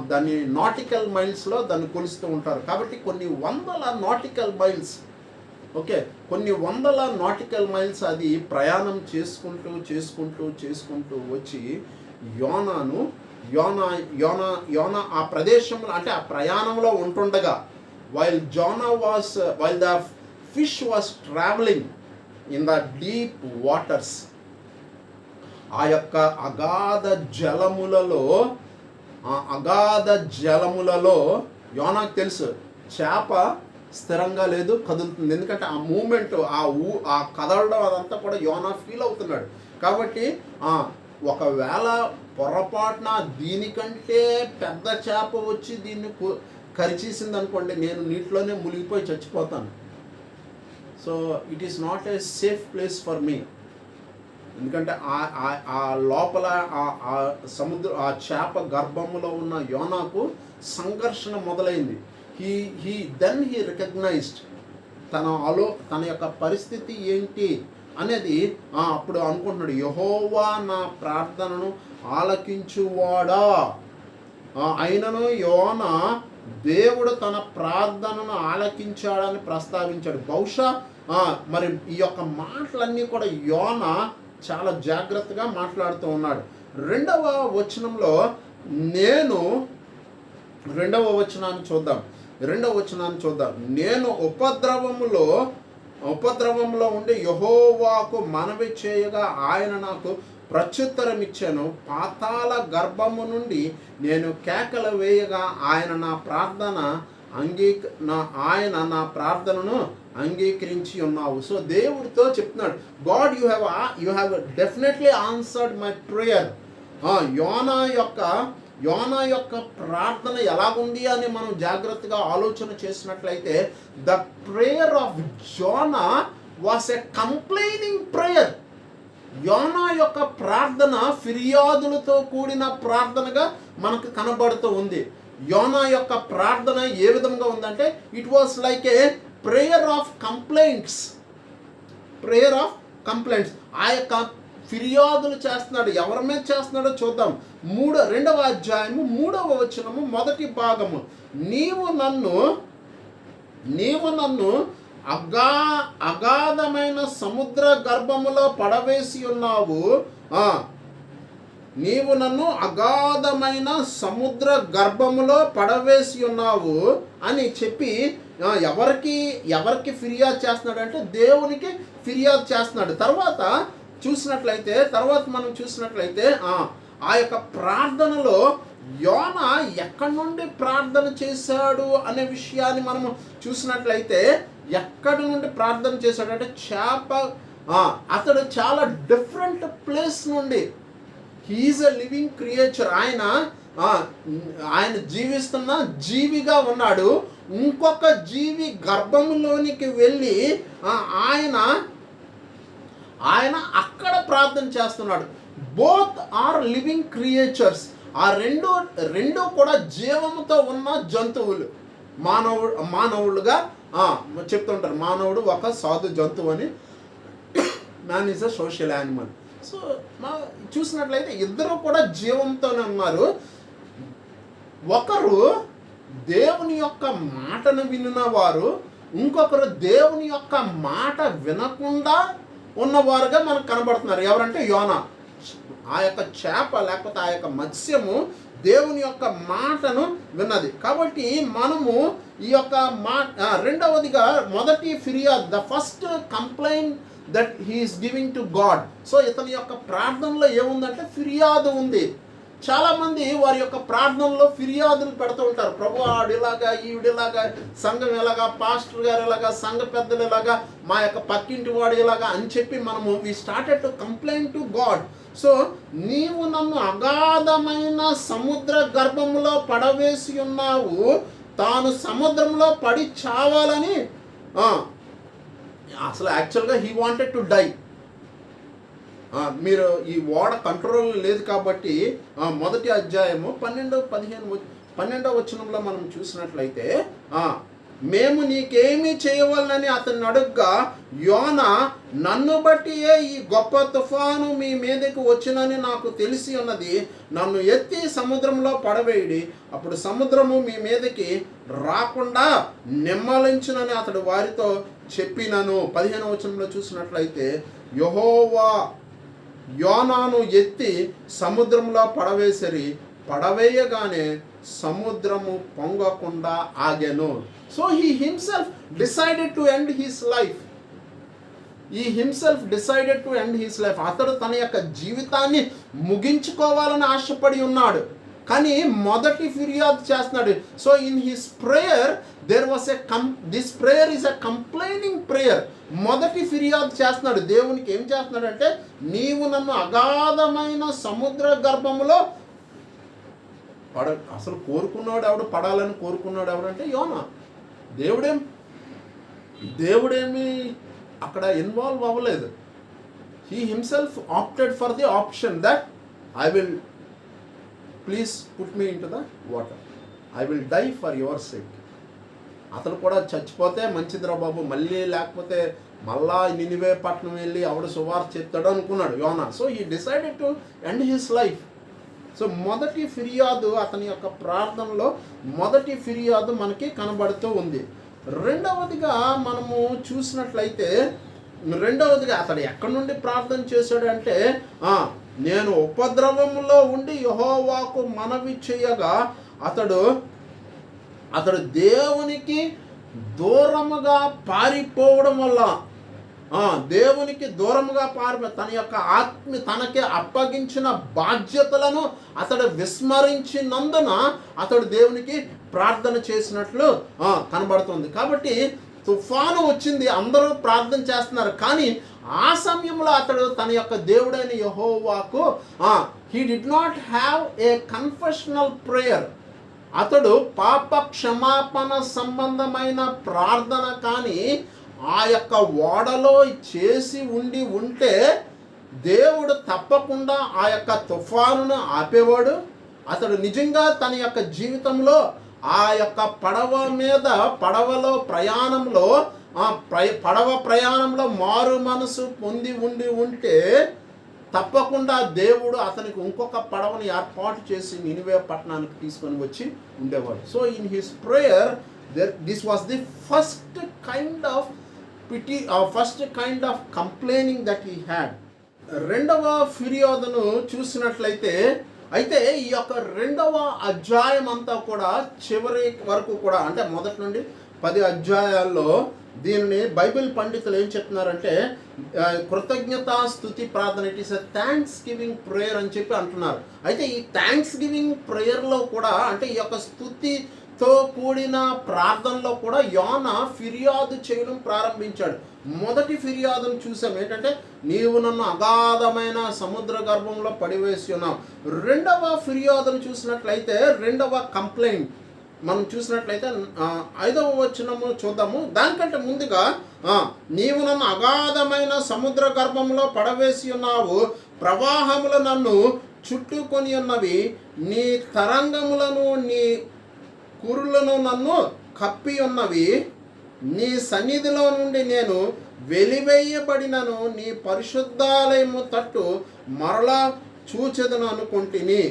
దాన్ని నాటికల్ మైల్స్లో దాన్ని కొలుస్తూ ఉంటారు. కాబట్టి కొన్ని వందల నాటికల్ మైల్స్, ఓకే, కొన్ని వందల నాటికల్ మైల్స్ అది ప్రయాణం చేసుకుంటూ వచ్చి యోనా ఆ ప్రదేశంలో, అంటే ఆ ప్రయాణంలో ఉంటుండగా while the fish was travelling in the deep waters, ఆ యొక్క అగాధ జలములలో యోనాకు తెలుసు చేప స్థిరంగా లేదు, కదులుతుంది. ఎందుకంటే ఆ మూమెంట్, ఆ కదలడం అదంతా కూడా యోనా ఫీల్ అవుతున్నాడు. కాబట్టి ఒకవేళ పొరపాటున దీనికంటే పెద్ద చేప వచ్చి దీన్ని కరిచేసింది అనుకోండి, నేను నీటిలోనే మునిగిపోయి చచ్చిపోతాను. So it is not a safe place for me. ఎందుకంటే ఆ లోపల ఆ చేప గర్భములో ఉన్న యోనాకు సంఘర్షణ మొదలైంది. హీ రికగ్నైజ్డ్ తన యొక్క పరిస్థితి ఏంటి అనేది అప్పుడు అనుకుంటున్నాడు. యెహోవా నా ప్రార్థనను ఆలకించువాడా. అయినను యోనా దేవుడు తన ప్రార్థనను ఆలకించాడని ప్రస్తావించాడు. బహుశా మరి ఈ యొక్క మాటలన్నీ కూడా యోనా చాలా జాగ్రత్తగా మాట్లాడుతూ ఉన్నాడు. 2వ వచనంలో రెండవ వచనాన్ని చూద్దాం. నేను ఉపద్రవములో ఉండి యెహోవాకు మనవి చేయగా ఆయన నాకు ప్రత్యుత్తరం ఇచ్చాను. పాతాళ గర్భము నుండి నేను కేకలు వేయగా ఆయన నా ప్రార్థనను అంగీకరించి ఉన్నావు. సో దేవుడితో చెప్తున్నాడు, God you have definitely answered my prayer. యోనా యొక్క ప్రార్థన ఎలాగుంది అని మనం జాగ్రత్తగా ఆలోచన చేసినట్లయితే the prayer of Jonah was a complaining prayer. యోనా యొక్క ప్రార్థన ఫిర్యాదులతో కూడిన ప్రార్థనగా మనకు కనబడుతూ ఉంది. యోనా యొక్క ప్రార్థన ఏ విధంగా ఉందంటే it was like a prayer of complaints. ఆ యొక్క ఫిర్యాదులు చేస్తున్నాడు. ఎవరి మీద చేస్తున్నాడో చూద్దాం. 2వ అధ్యాయము 3వ వచనము మొదటి భాగము, నీవు నన్ను అగాధమైన సముద్ర గర్భములో పడవేసి ఉన్నావు. నీవు నన్ను అగాధమైన సముద్ర గర్భములో పడవేసి ఉన్నావు అని చెప్పి ఎవరికి ఫిర్యాదు చేస్తున్నాడు అంటే దేవునికి ఫిర్యాదు చేస్తున్నాడు. తర్వాత మనం చూసినట్లయితే ఆ యొక్క ప్రార్థనలో యోనా ఎక్కడి నుండి ప్రార్థన చేశాడు అనే విషయాన్ని మనము చూసినట్లయితే, ఎక్కడి నుండి ప్రార్థన చేశాడు అంటే అతడు చాలా డిఫరెంట్ ప్లేస్ నుండి, హీఈస్ ఎ లివింగ్ క్రియేచర్, ఆయన జీవిస్తున్న జీవిగా ఉన్నాడు. ఇంకొక జీవి గర్భంలోనికి వెళ్ళి ఆయన అక్కడ ప్రార్థన చేస్తున్నాడు. Both are living creatures. ఆ రెండు కూడా జీవముతో ఉన్న జంతువులు. మానవులుగా చెప్తుంటారు, మానవుడు ఒక సాధు జంతువు అని, man is a social animal. So చూసినట్లయితే ఇద్దరు కూడా జీవంతోనే ఉన్నారు. ఒకరు దేవుని యొక్క మాటను విన్నవారు, ఇంకొకరు దేవుని యొక్క మాట వినకుండా ఉన్నవారుగా మనకు కనబడుతున్నారు. ఎవరంటే యోనా. ఆ యొక్క చేప లేకపోతే ఆ యొక్క మత్స్యము దేవుని యొక్క మాటను విన్నది. కాబట్టి మనము ఈ యొక్క రెండవదిగా మొదటి ఫిర్యాదు, the first complaint that he is giving to God. So ఇతని యొక్క ప్రార్థనలో ఏముందంటే ఫిర్యాదు ఉంది. చాలామంది వారి యొక్క ప్రార్థనలో ఫిర్యాదులు పెడుతూ ఉంటారు. ప్రభు ఆడిలాగా, ఈవిడిలాగా, సంఘం ఎలాగా, పాస్టర్ గారు ఎలాగా, సంఘ పెద్దలు ఎలాగా, మా యొక్క పక్కింటి వాడు ఎలాగా అని చెప్పి మనము we started to complaint to God. So నీవు నన్ను అగాధమైన సముద్ర గర్భంలో పడవేసి ఉన్నావు, తాను సముద్రంలో పడి చావాలని. అసలు యాక్చువల్గా హీ వాంటెడ్ టు డై. మీరు ఈ ఓడ కంట్రోల్ లేదు కాబట్టి మొదటి అధ్యాయము 12-15 వచనంలో మనం చూసినట్లయితే, మేము నీకేమీ చేయవలనని అతన్ని అడుగ్గా, యోనా నన్ను బట్టియే ఈ గొప్ప తుఫాను మీ మీదకి వచ్చినని నాకు తెలిసి ఉన్నది, నన్ను ఎత్తి సముద్రంలో పడవేయడి, అప్పుడు సముద్రము మీ మీదకి రాకుండా నిమ్మలించునని అతడు వారితో చెప్పినను. 15వ వచనంలో చూసినట్లయితే, యెహోవా యోనాను ఎత్తి సముద్రంలో పడవేయగానే సముద్రము పొంగకుండా ఆగెను. So he himself decided to end his life. అతడు తన యొక్క జీవితాన్ని ముగించుకోవాలని ఆశపడి ఉన్నాడు, కానీ మొదటి ఫిర్యాదు చేస్తున్నాడు. So in his prayer this prayer is a complaining prayer. మొదటి ఫిర్యాదు చేస్తున్నాడు. దేవునికి ఏం చేస్తున్నాడు అంటే, నీవు నన్ను అగాధమైన సముద్ర గర్భంలో అసలు కోరుకున్నాడు ఎవడు, పడాలని కోరుకున్నాడు ఎవడంటే యోనా. దేవుడేమి అక్కడ ఇన్వాల్వ్ అవ్వలేదు. He himself opted for the option that I will please put me in to the water, I will die for your sake. అతను కూడా చచ్చిపోతే మంచిదిరా బాబు, మళ్ళీ లేకపోతే మళ్ళా నినివే పట్టణం వెళ్ళి ఆవిడ సువార్త చెప్తాడు అనుకున్నాడు యోనా. So he decided to end his life. So మొదటి ఫిర్యాదు, అతని యొక్క ప్రార్థనలో మొదటి ఫిర్యాదు మనకి కనబడుతూ ఉంది. రెండవదిగా మనము చూసినట్లయితే, అతడు ఎక్కడి నుండి ప్రార్థన చేశాడు అంటే, నేను ఉపద్రవంలో ఉండి యెహోవాకు మనవి చేయగా అతడు దేవునికి దూరముగా పారిపోవడం వల్ల, దేవునికి దూరముగా తన యొక్క తనకి అప్పగించిన బాధ్యతలను అతడు విస్మరించినందున అతడు దేవునికి ప్రార్థన చేసినట్లు కనబడుతుంది. కాబట్టి తుఫాను వచ్చింది, అందరూ ప్రార్థన చేస్తున్నారు, కానీ ఆ సమయంలో అతడు తన యొక్క దేవుడైన యెహోవాకు he did not have a confessional prayer. అతడు పాప క్షమాపణ సంబంధమైన ప్రార్థన కానీ ఆ యొక్క ఓడలో చేసి ఉంటే దేవుడు తప్పకుండా ఆ యొక్క తుఫానును ఆపేవాడు. అతడు నిజంగా తన యొక్క జీవితంలో ఆ యొక్క పడవలో ప్రయాణంలో మారు మనసు పొంది ఉంటే తప్పకుండా దేవుడు అతనికి ఇంకొక పడవను ఏర్పాటు చేసి నినివే పట్టణానికి తీసుకొని వచ్చి ఉండేవాడు. So in his prayer this was the first kind of complaining that he had. రెండవ ఫిర్యాదును చూసినట్లయితే, అయితే ఈ యొక్క రెండవ అధ్యాయం అంతా కూడా చివరి వరకు కూడా, అంటే మొదటి నుండి 10 అధ్యాయాల్లో దీనిని బైబిల్ పండితులు ఏం చెప్తున్నారంటే కృతజ్ఞతాస్తుతి ప్రార్థన, it is a thanks giving prayer అని చెప్పి అంటున్నారు. అయితే ఈ థ్యాంక్స్ గివింగ్ ప్రేయర్లో కూడా, అంటే ఈ యొక్క స్తుతితో కూడిన ప్రార్థనలో కూడా యోనా ఫిర్యాదు చేయడం ప్రారంభించాడు. మొదటి ఫిర్యాదును చూసాం ఏంటంటే, నీవు నన్ను అగాధమైన సముద్ర గర్భంలో పడివేసి ఉన్నావు. రెండవ ఫిర్యాదును చూసినట్లయితే, రెండవ కంప్లైంట్ మనం చూసినట్లయితే 5వ వచనము చూద్దాము. దానికంటే ముందుగా నీవు నన్ను అగాధమైన సముద్ర గర్భంలో పడవేసి ఉన్నావు, ప్రవాహములు నన్ను చుట్టుకొని ఉన్నవి, నీ తరంగములను నీ కురులను నన్ను కప్పి ఉన్నవి, నీ సన్నిధిలో నుండి నేను వెలివేయబడినను, నీ పరిశుద్ధాలయము తట్టు మరలా చూచెదను అనుకుంటుని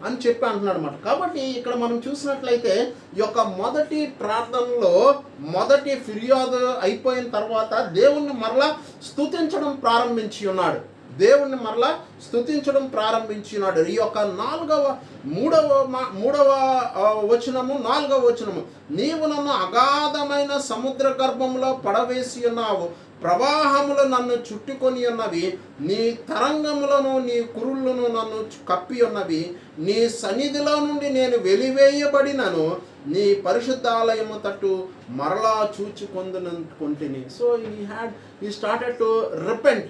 అని చెప్పి అంటున్నాడు అన్నమాట. కాబట్టి ఇక్కడ మనం చూసినట్లయితే ఈ యొక్క మొదటి ప్రార్థనలో మొదటి ఫిర్యాదు అయిపోయిన తర్వాత దేవుణ్ణి మరలా స్తుతించడం ప్రారంభించి ఉన్నాడు. ఈ యొక్క మూడవ వచనము 4వ వచనము, నీవు నన్ను అగాధమైన సముద్ర గర్భంలో పడవేసి ఉన్నావు, ప్రవాహములు నన్ను చుట్టుకొని ఉన్నవి, నీ తరంగములను నీ కురులను నన్ను కప్పి ఉన్నవి, నీ సన్నిధిలో నుండి నేను వెలివేయబడినను, నీ పరిశుద్ధాలయము తట్టు మరలా చూచుకొందుననుకుంటుని. So he started to repent.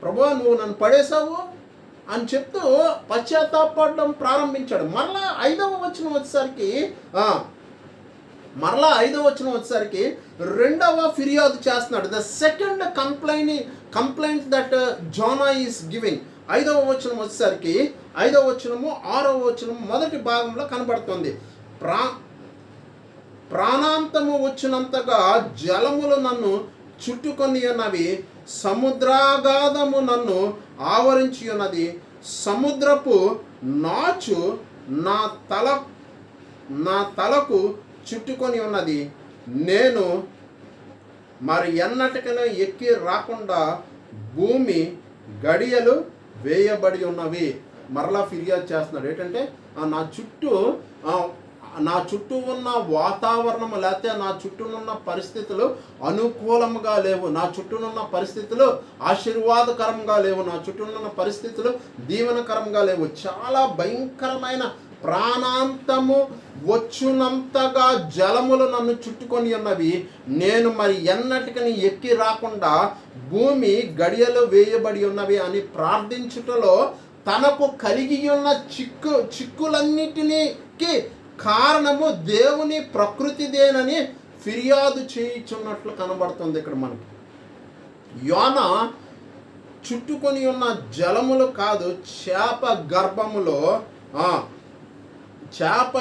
ప్రభువా, నువ్వు నన్ను పడేశావు అని చెప్తూ పశ్చాత్తాపడడం ప్రారంభించాడు. మరలా 5వ వచనం వచ్చేసరికి రెండవ ఫిర్యాదు చేస్తున్నాడు. The second complaint that Zona is giving. 5వ వచనం వచ్చేసరికి 5వ వచనము 6వ వచనము మొదటి భాగంలో కనబడుతుంది. ప్రాణాంతము వచ్చినంతగా జలములు నన్ను చుట్టుకొని ఉన్నవి, సముద్రాగాధము నన్ను ఆవరించి ఉన్నది, సముద్రపు నాచు నా తలకు చుట్టుకొని ఉన్నది, నేను మరి ఎన్నటికైనా ఎక్కి రాకుండా భూమి గడియలు వేయబడి ఉన్నవి. మరలా ఫిర్యాదు చేస్తున్నాడు ఏంటంటే, నా చుట్టూ ఉన్న వాతావరణం, లేకపోతే నా చుట్టూ ఉన్న పరిస్థితులు అనుకూలంగా లేవు, నా చుట్టూ ఉన్న పరిస్థితులు ఆశీర్వాదకరంగా లేవు, నా చుట్టూ ఉన్న పరిస్థితులు దీవెనకరంగా లేవు. చాలా భయంకరమైన ప్రాణాంతము వచ్చునంతగా జలములు నన్ను చుట్టుకొని ఉన్నవి, నేను మరి ఎన్నటికని ఎక్కి రాకుండా భూమి గడియలు వేయబడి ఉన్నవి అని ప్రార్థించుటలో తనకు కలిగి ఉన్న చిక్కులన్నిటికి కారణము దేవుని ప్రకృతిదేనని ఫిర్యాదు చేయుచున్నట్లు కనబడుతుంది ఇక్కడ మనకి. యోనా చుట్టుకొని ఉన్న జలములు కాదు, చేప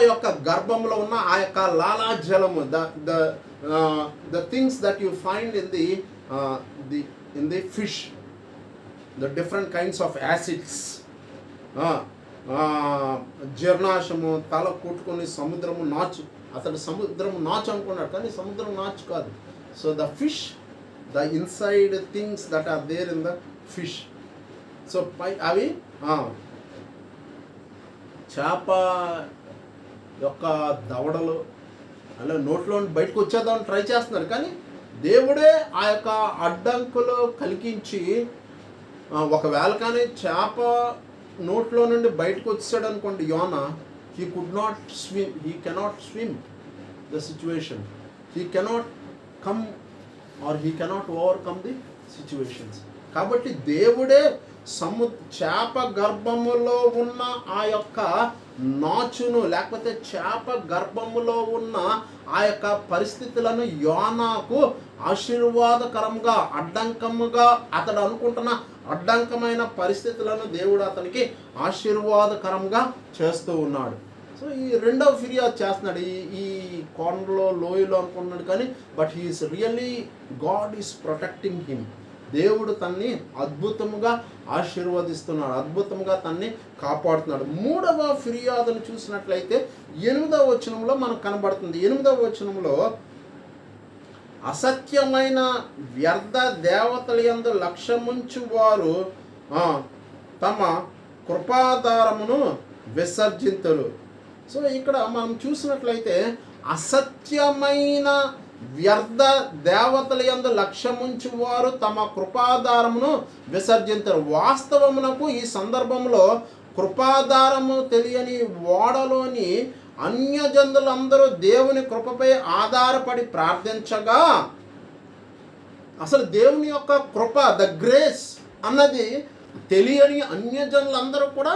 యొక్క గర్భములో ఉన్న ఆ యొక్క లాలాజలము, the things that you find in the fish, the different kinds of acids, జీర్ణాశము, తల కొట్టుకొని సముద్రము నాచు. అతడు సముద్రము నాచు అనుకున్నాడు, కానీ సముద్రం నాచు కాదు. So the fish, the inside things that are there in the fish. So అవి చేప యొక్క దవడలు అలా నోట్లో బయటకు వచ్చేద్దామని ట్రై చేస్తున్నారు, కానీ దేవుడే ఆ యొక్క అడ్డంకులు కలిగించి, ఒకవేళ కానీ చేప నోట్లో నుండి బయటకు వచ్చాడు అనుకోండి యోనా, he cannot swim the situation, he cannot come or he cannot overcome the situations. కాబట్టి దేవుడే చేప గర్భములో ఉన్న ఆ యొక్క నాచును, లేకపోతే చేప గర్భములో ఉన్న ఆ యొక్క పరిస్థితులను యోనాకు ఆశీర్వాదకరంగా, అడ్డంకముగా, అతడు అనుకుంటున్న అడ్డంకమైన పరిస్థితులను దేవుడు అతనికి ఆశీర్వాదకరంగా చేస్తూ ఉన్నాడు. సో ఈ రెండవ ఫిర్యాదు చేస్తున్నాడు ఈ కొండలో, లోయలో అనుకుంటున్నాడు, కానీ but he is really, God is protecting him. దేవుడు తన్ని అద్భుతంగా ఆశీర్వదిస్తున్నాడు, అద్భుతంగా తన్ని కాపాడుతున్నాడు. మూడవ ఫిర్యాదును చూసినట్లయితే 8వ వచనంలో మనకు కనబడుతుంది. 8వ వచనంలో, అసత్యమైన వ్యర్థ దేవతల యందు లక్ష్యముంచు వారు తమ కృపాధారమును విసర్జింతురు. సో ఇక్కడ మనం చూసినట్లయితే అసత్యమైన వ్యర్థ దేవతల యందు లక్ష్యముంచు వారు తమ కృపాధారమును విసర్జించరు. వాస్తవమునకు ఈ సందర్భంలో కృపాధారము తెలియని ఓడలోని అన్యజనులందరూ దేవుని కృపపై ఆధారపడి ప్రార్థించగా, అసలు దేవుని యొక్క కృప, ద గ్రేస్ అన్నది తెలియని అన్యజనులందరూ కూడా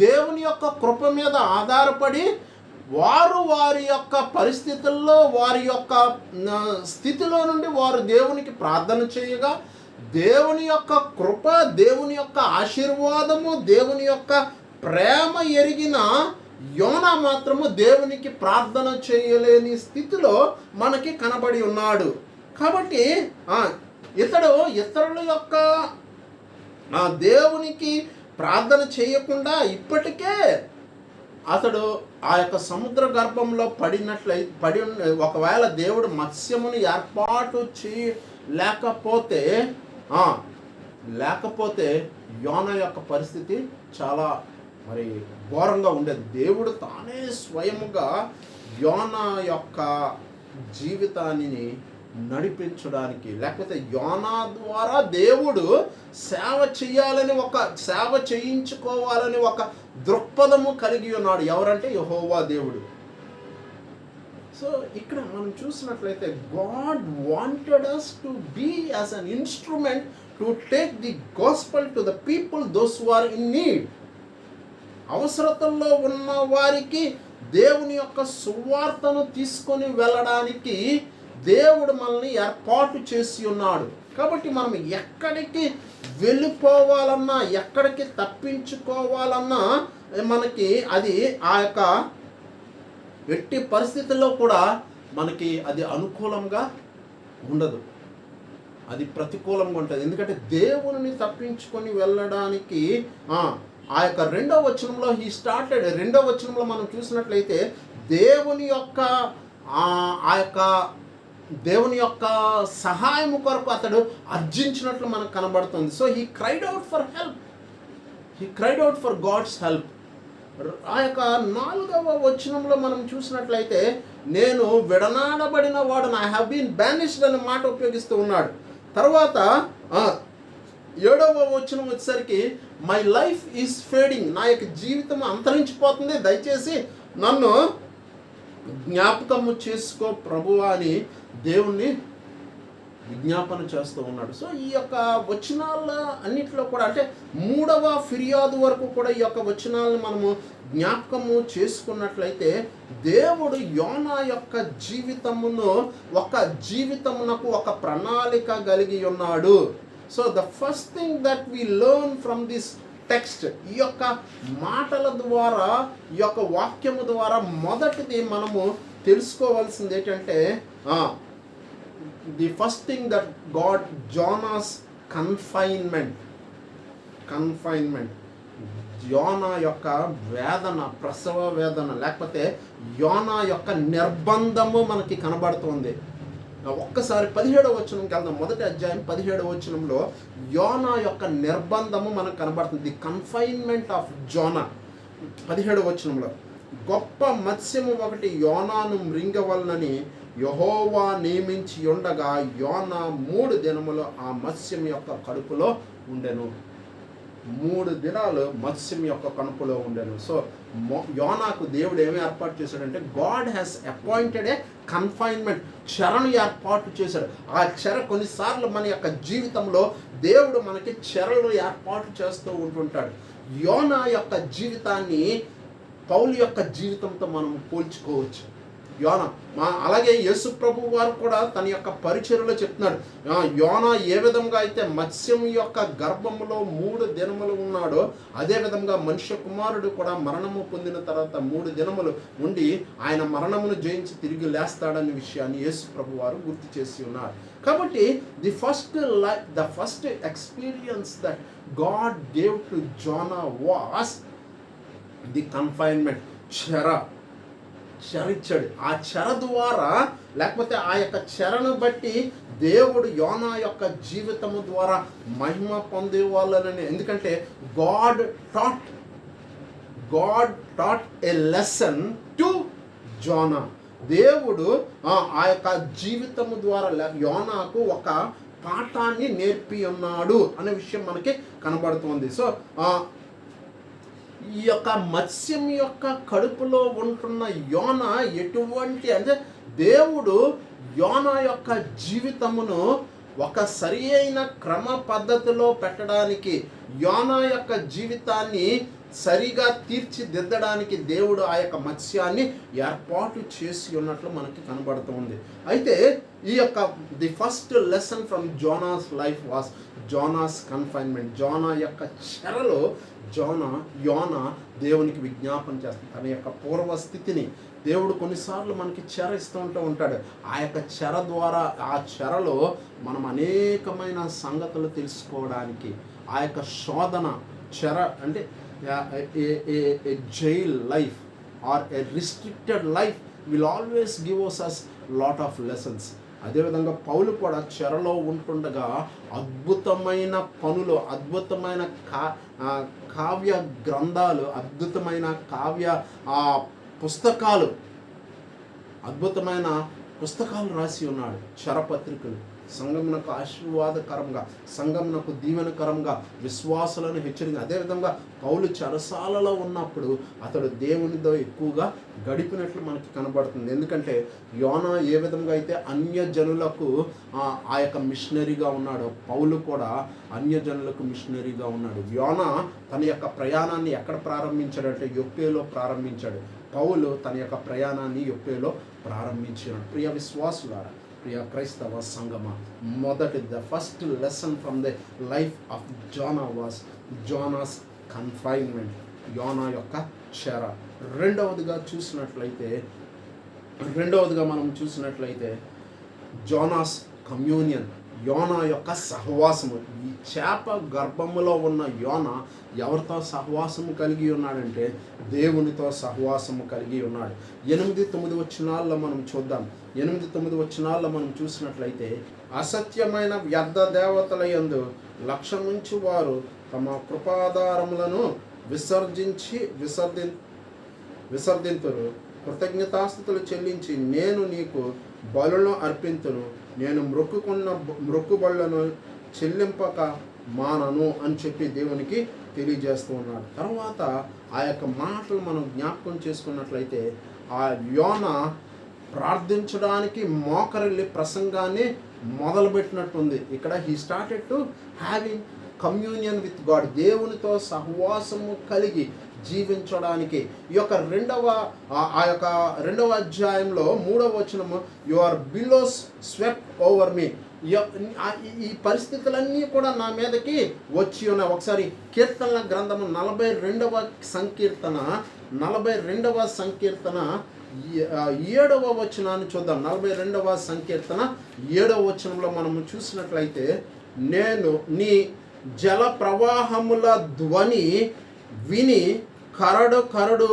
దేవుని యొక్క కృప మీద ఆధారపడి వారు వారి యొక్క పరిస్థితుల్లో, వారి యొక్క స్థితిలో నుండి వారు దేవునికి ప్రార్థన చేయగా, దేవుని యొక్క కృప, దేవుని యొక్క ఆశీర్వాదము, దేవుని యొక్క ప్రేమ ఎరిగిన యోనా మాత్రము దేవునికి ప్రార్థన చేయలేని స్థితిలో మనకి కనబడి ఉన్నాడు. కాబట్టి ఇతడు ఇతరుల యొక్క దేవునికి ప్రార్థన చేయకుండా ఇప్పటికే అతడు ఆ యొక్క సముద్ర గర్భంలో ఒకవేళ దేవుడు మత్స్యమును ఏర్పాటు చేయలేకపోతే యోనా యొక్క పరిస్థితి చాలా మరి ఘోరంగా ఉండేది. దేవుడు తానే స్వయముగా యోనా యొక్క జీవితాన్ని నడిపించడానికి, లేకపోతే యోనా ద్వారా దేవుడు సేవ చేయించుకోవాలని ఒక దృక్పథము కలిగి ఉన్నాడు. ఎవరంటే యెహోవా దేవుడు. సో ఇక్కడ మనం చూసినట్లయితే God wanted us to be as an instrument to take the gospel to the people, those who are in need. అవసరతల్లో ఉన్న వారికి దేవుని యొక్క సువార్తను తీసుకొని వెళ్ళడానికి దేవుడు మనల్ని ఏర్పాటు చేసి ఉన్నాడు. కాబట్టి మనం ఎక్కడికి వెళ్ళిపోవాలన్నా, ఎక్కడికి తప్పించుకోవాలన్నా మనకి అది ఆ యొక్క ఎట్టి పరిస్థితుల్లో కూడా మనకి అది అనుకూలంగా ఉండదు, అది ప్రతికూలంగా ఉంటుంది. ఎందుకంటే దేవుని తప్పించుకొని వెళ్ళడానికి ఆ యొక్క రెండవ వచనంలో రెండవ వచనంలో మనం చూసినట్లయితే దేవుని యొక్క సహాయం కొరకు అతడు అర్జించినట్లు మనకు కనబడుతుంది. So he cried out for God's help. ఆ యొక్క 4వ వచనంలో మనం చూసినట్లయితే నేను విడనాడబడిన వాడు, ఐ హ్యావ్ బీన్ బ్యానిష్డ్ అనే మాట ఉపయోగిస్తూ ఉన్నాడు. తర్వాత 7వ వచనం వచ్చేసరికి మై లైఫ్ ఈజ్ ఫేడింగ్, నా యొక్క జీవితం అంతరించిపోతుంది, దయచేసి నన్ను జ్ఞాపకము చేసుకో ప్రభువా అని దేవుణ్ణి విజ్ఞాపన చేస్తూ ఉన్నాడు. సో ఈ యొక్క వచనాల అన్నిట్లో కూడా, అంటే 3వ ఫిర్యాదు వరకు కూడా ఈ యొక్క వచనాలను మనము జ్ఞాపకము చేసుకున్నట్లయితే దేవుడు యోనా యొక్క జీవితమునకు ఒక ప్రణాళిక కలిగి ఉన్నాడు. So the first thing that we learn from this text, ఈ యొక్క మాటల ద్వారా, ఈ యొక్క వాక్యము ద్వారా మొదటిది మనము తెలుసుకోవాల్సింది ఏంటంటే the first thing that God Jonas confinement, యోనా యొక్క వేదన, ప్రసవ వేదన, లేకపోతే యోనా యొక్క నిర్బంధము మనకి కనబడుతుంది. ఒక్కసారి 17వ వచనంకి వెళ్దాం. మొదటి అధ్యాయం 17వ వచనంలో యోనా యొక్క నిర్బంధము మనకు కనబడుతుంది. The confinement of Jonah. 17వ వచనంలో గొప్ప మత్స్యము ఒకటి యోనాను మృంగవలనని యెహోవా నియమించి ఉండగా యోనా 3 దినములు ఆ మత్స్యం యొక్క కడుపులో ఉండెను. 3 దినాలు మత్స్యం యొక్క కడుపులో ఉండెను. సో యోనాకు దేవుడు ఏమి ఏర్పాటు చేశాడంటే, God has appointed a confinement, చెరను ఏర్పాటు చేశాడు. ఆ చెర కొన్నిసార్లు మన యొక్క జీవితంలో దేవుడు మనకి చెరలు ఏర్పాటు చేస్తూ ఉంటుంటాడు. యోనా యొక్క జీవితాన్ని పౌలు యొక్క జీవితంతో మనం పోల్చుకోవచ్చు. అలాగే యేసు ప్రభు వారు కూడా తన యొక్క పరిచర్యలో చెప్తున్నాడు, యోనా ఏ విధంగా అయితే మత్స్యం యొక్క గర్భములో 3 దినములు ఉన్నాడో, అదే విధంగా మనుష్య కుమారుడు కూడా మరణము పొందిన తర్వాత 3 దినములు ఉండి ఆయన మరణమును జయించి తిరిగి లేస్తాడనే విషయాన్ని యేసు ప్రభు వారు గుర్తు చేసి ఉన్నారు. కాబట్టి the first experience that God gave to Jonah was the confinement, చెరిచ్చాడు. ఆ చెర ద్వారా, లేకపోతే ఆ యొక్క చెరను బట్టి దేవుడు యోనా యొక్క జీవితము ద్వారా మహిమ పొందేవాళ్ళని. ఎందుకంటే God taught a lesson to Jonah. దేవుడు ఆ యొక్క జీవితము ద్వారా యోనాకు ఒక పాఠాన్ని నేర్పి ఉన్నాడు అనే విషయం మనకి కనబడుతుంది. సో ఈ యొక్క మత్స్యం యొక్క కడుపులో ఉంటున్న యోన ఎటువంటి అంటే దేవుడు యోన యొక్క జీవితమును ఒక సరి అయిన క్రమ పద్ధతిలో పెట్టడానికి, యోన యొక్క జీవితాన్ని సరిగా తీర్చిదిద్దడానికి దేవుడు ఆ యొక్క మత్స్యాన్ని ఏర్పాటు చేసి ఉన్నట్లు మనకి కనబడుతుంది. అయితే ఈ యొక్క the first lesson from Jonas life was Jonas confinement. Zona యొక్క చెరలో యోన దేవునికి విజ్ఞాపన చేస్తుంది. తన యొక్క పూర్వస్థితిని దేవుడు కొన్నిసార్లు మనకి చెర ఇస్తూ ఉంటాడు. ఆ యొక్క చెర ద్వారా, ఆ చెరలో మనం అనేకమైన సంగతులు తెలుసుకోవడానికి, ఆ యొక్క శోధన చెర అంటే a jail life or a restricted life will always give us lot of lessons. అదేవిధంగా పౌలు కూడా చెరలో ఉంటుండగా అద్భుతమైన పనులు, అద్భుతమైన కావ్య గ్రంథాలు, అద్భుతమైన కావ్య పుస్తకాలు, అద్భుతమైన పుస్తకాలు రాసి ఉన్నాడు. చెరపత్రికలు సంఘమునకు ఆశీర్వాదకరంగా, సంఘమునకు దీవెనకరంగా, విశ్వాసులను హెచ్చరింది. అదేవిధంగా పౌలు చెరసాలలో ఉన్నప్పుడు అతడు దేవునితో ఎక్కువగా గడిపినట్లు మనకి కనబడుతుంది. ఎందుకంటే యోనా ఏ విధంగా అయితే అన్యజనులకు ఆ యొక్క మిషనరీగా ఉన్నాడో, పౌలు కూడా అన్యజనులకు మిషనరీగా ఉన్నాడు. యోనా తన యొక్క ప్రయాణాన్ని ఎక్కడ ప్రారంభించాడంటే యొప్పేలో ప్రారంభించాడు. పౌలు తన యొక్క ప్రయాణాన్ని యొప్పేలో ప్రారంభించాడు. ప్రియ విశ్వాసులారా, ప్రియ క్రైస్తవ సంగమ, మొదటి the first lesson from the life of Jonah was Jonas confinement, యోనా యొక్క చెర. రెండవదిగా మనం చూసినట్లయితే జోనాస్ కమ్యూనియన్, యోనా యొక్క సహవాసము. ఈ చేప గర్భములో ఉన్న యోనా ఎవరితో సహవాసము కలిగి ఉన్నాడంటే దేవునితో సహవాసము కలిగి ఉన్నాడు. 8-9 వచనాల్లో మనం చూద్దాం. 8-9 వచనాల్లో మనం చూసినట్లయితే, అసత్యమైన వ్యర్థ దేవతల యందు లక్ష్యముంచి వారు తమ కృపాధారములను విసర్జింతురు. కృతజ్ఞతాస్తుతులు చెల్లించి నేను నీకు బలులను అర్పింతును, నేను మొక్కుబళ్లను చెల్లింపక మానను అని చెప్పి దేవునికి తెలియజేస్తూ ఉన్నాడు. తర్వాత ఆ యొక్క మాటలు మనం జ్ఞాపకం చేసుకున్నట్లయితే, ఆ యోనా ప్రార్థించడానికి మోకరిల్లి ప్రసంగాన్ని మొదలుపెట్టినట్టుంది. ఇక్కడ he started to having communion with God, దేవునితో సహవాసము కలిగి జీవించడానికి. ఈ యొక్క రెండవ అధ్యాయంలో 3వ వచనము, you are billows swept over me. ఈ పరిస్థితులన్నీ కూడా నా మీదకి వచ్చి ఉన్నాయి. ఒకసారి కీర్తనల గ్రంథము 42వ సంకీర్తన 7వ వచనాన్ని చూద్దాం. 42వ సంకీర్తన 7వ వచనంలో మనము చూసినట్లయితే, నేను నీ జల ప్రవాహముల ధ్వని విని కరడును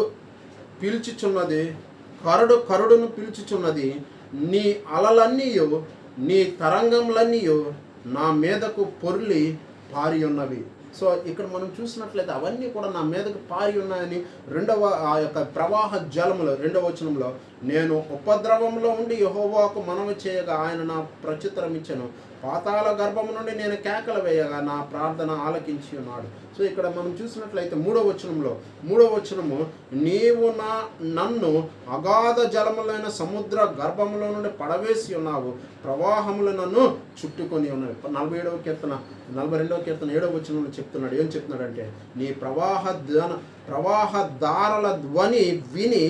పిలుచుచున్నది, నీ అలలన్నీయు నీ తరంగములన్నీయు నా మీదకు పొర్లి పారి ఉన్నవి. సో ఇక్కడ మనం చూసినట్లయితే అవన్నీ కూడా నా మీదకు పారి ఉన్నాయని ఆ యొక్క ప్రవాహ జలములో 2వ వచనంలో, నేను ఉపద్రవంలో ఉండి యెహోవాకు మనవి చేయగా ఆయన నా ప్రత్యుత్తరం ఇచ్చెను, పాతాళ గర్భము నుండి నేను కేకలు వేయగా నా ప్రార్థన ఆలకించి ఉన్నాడు. సో ఇక్కడ మనం చూసినట్లయితే 3వ వచనము, నీవు నన్ను అగాధ జలములైన సముద్ర గర్భములో నుండి పడవేసి ఉన్నావు, ప్రవాహములు నన్ను చుట్టుకొని ఉన్నవి. 42వ కీర్తన 7వ వచనంలో చెప్తున్నాడు. ఏం చెప్తున్నాడంటే, నీ ప్రవాహ దారల ధ్వని విని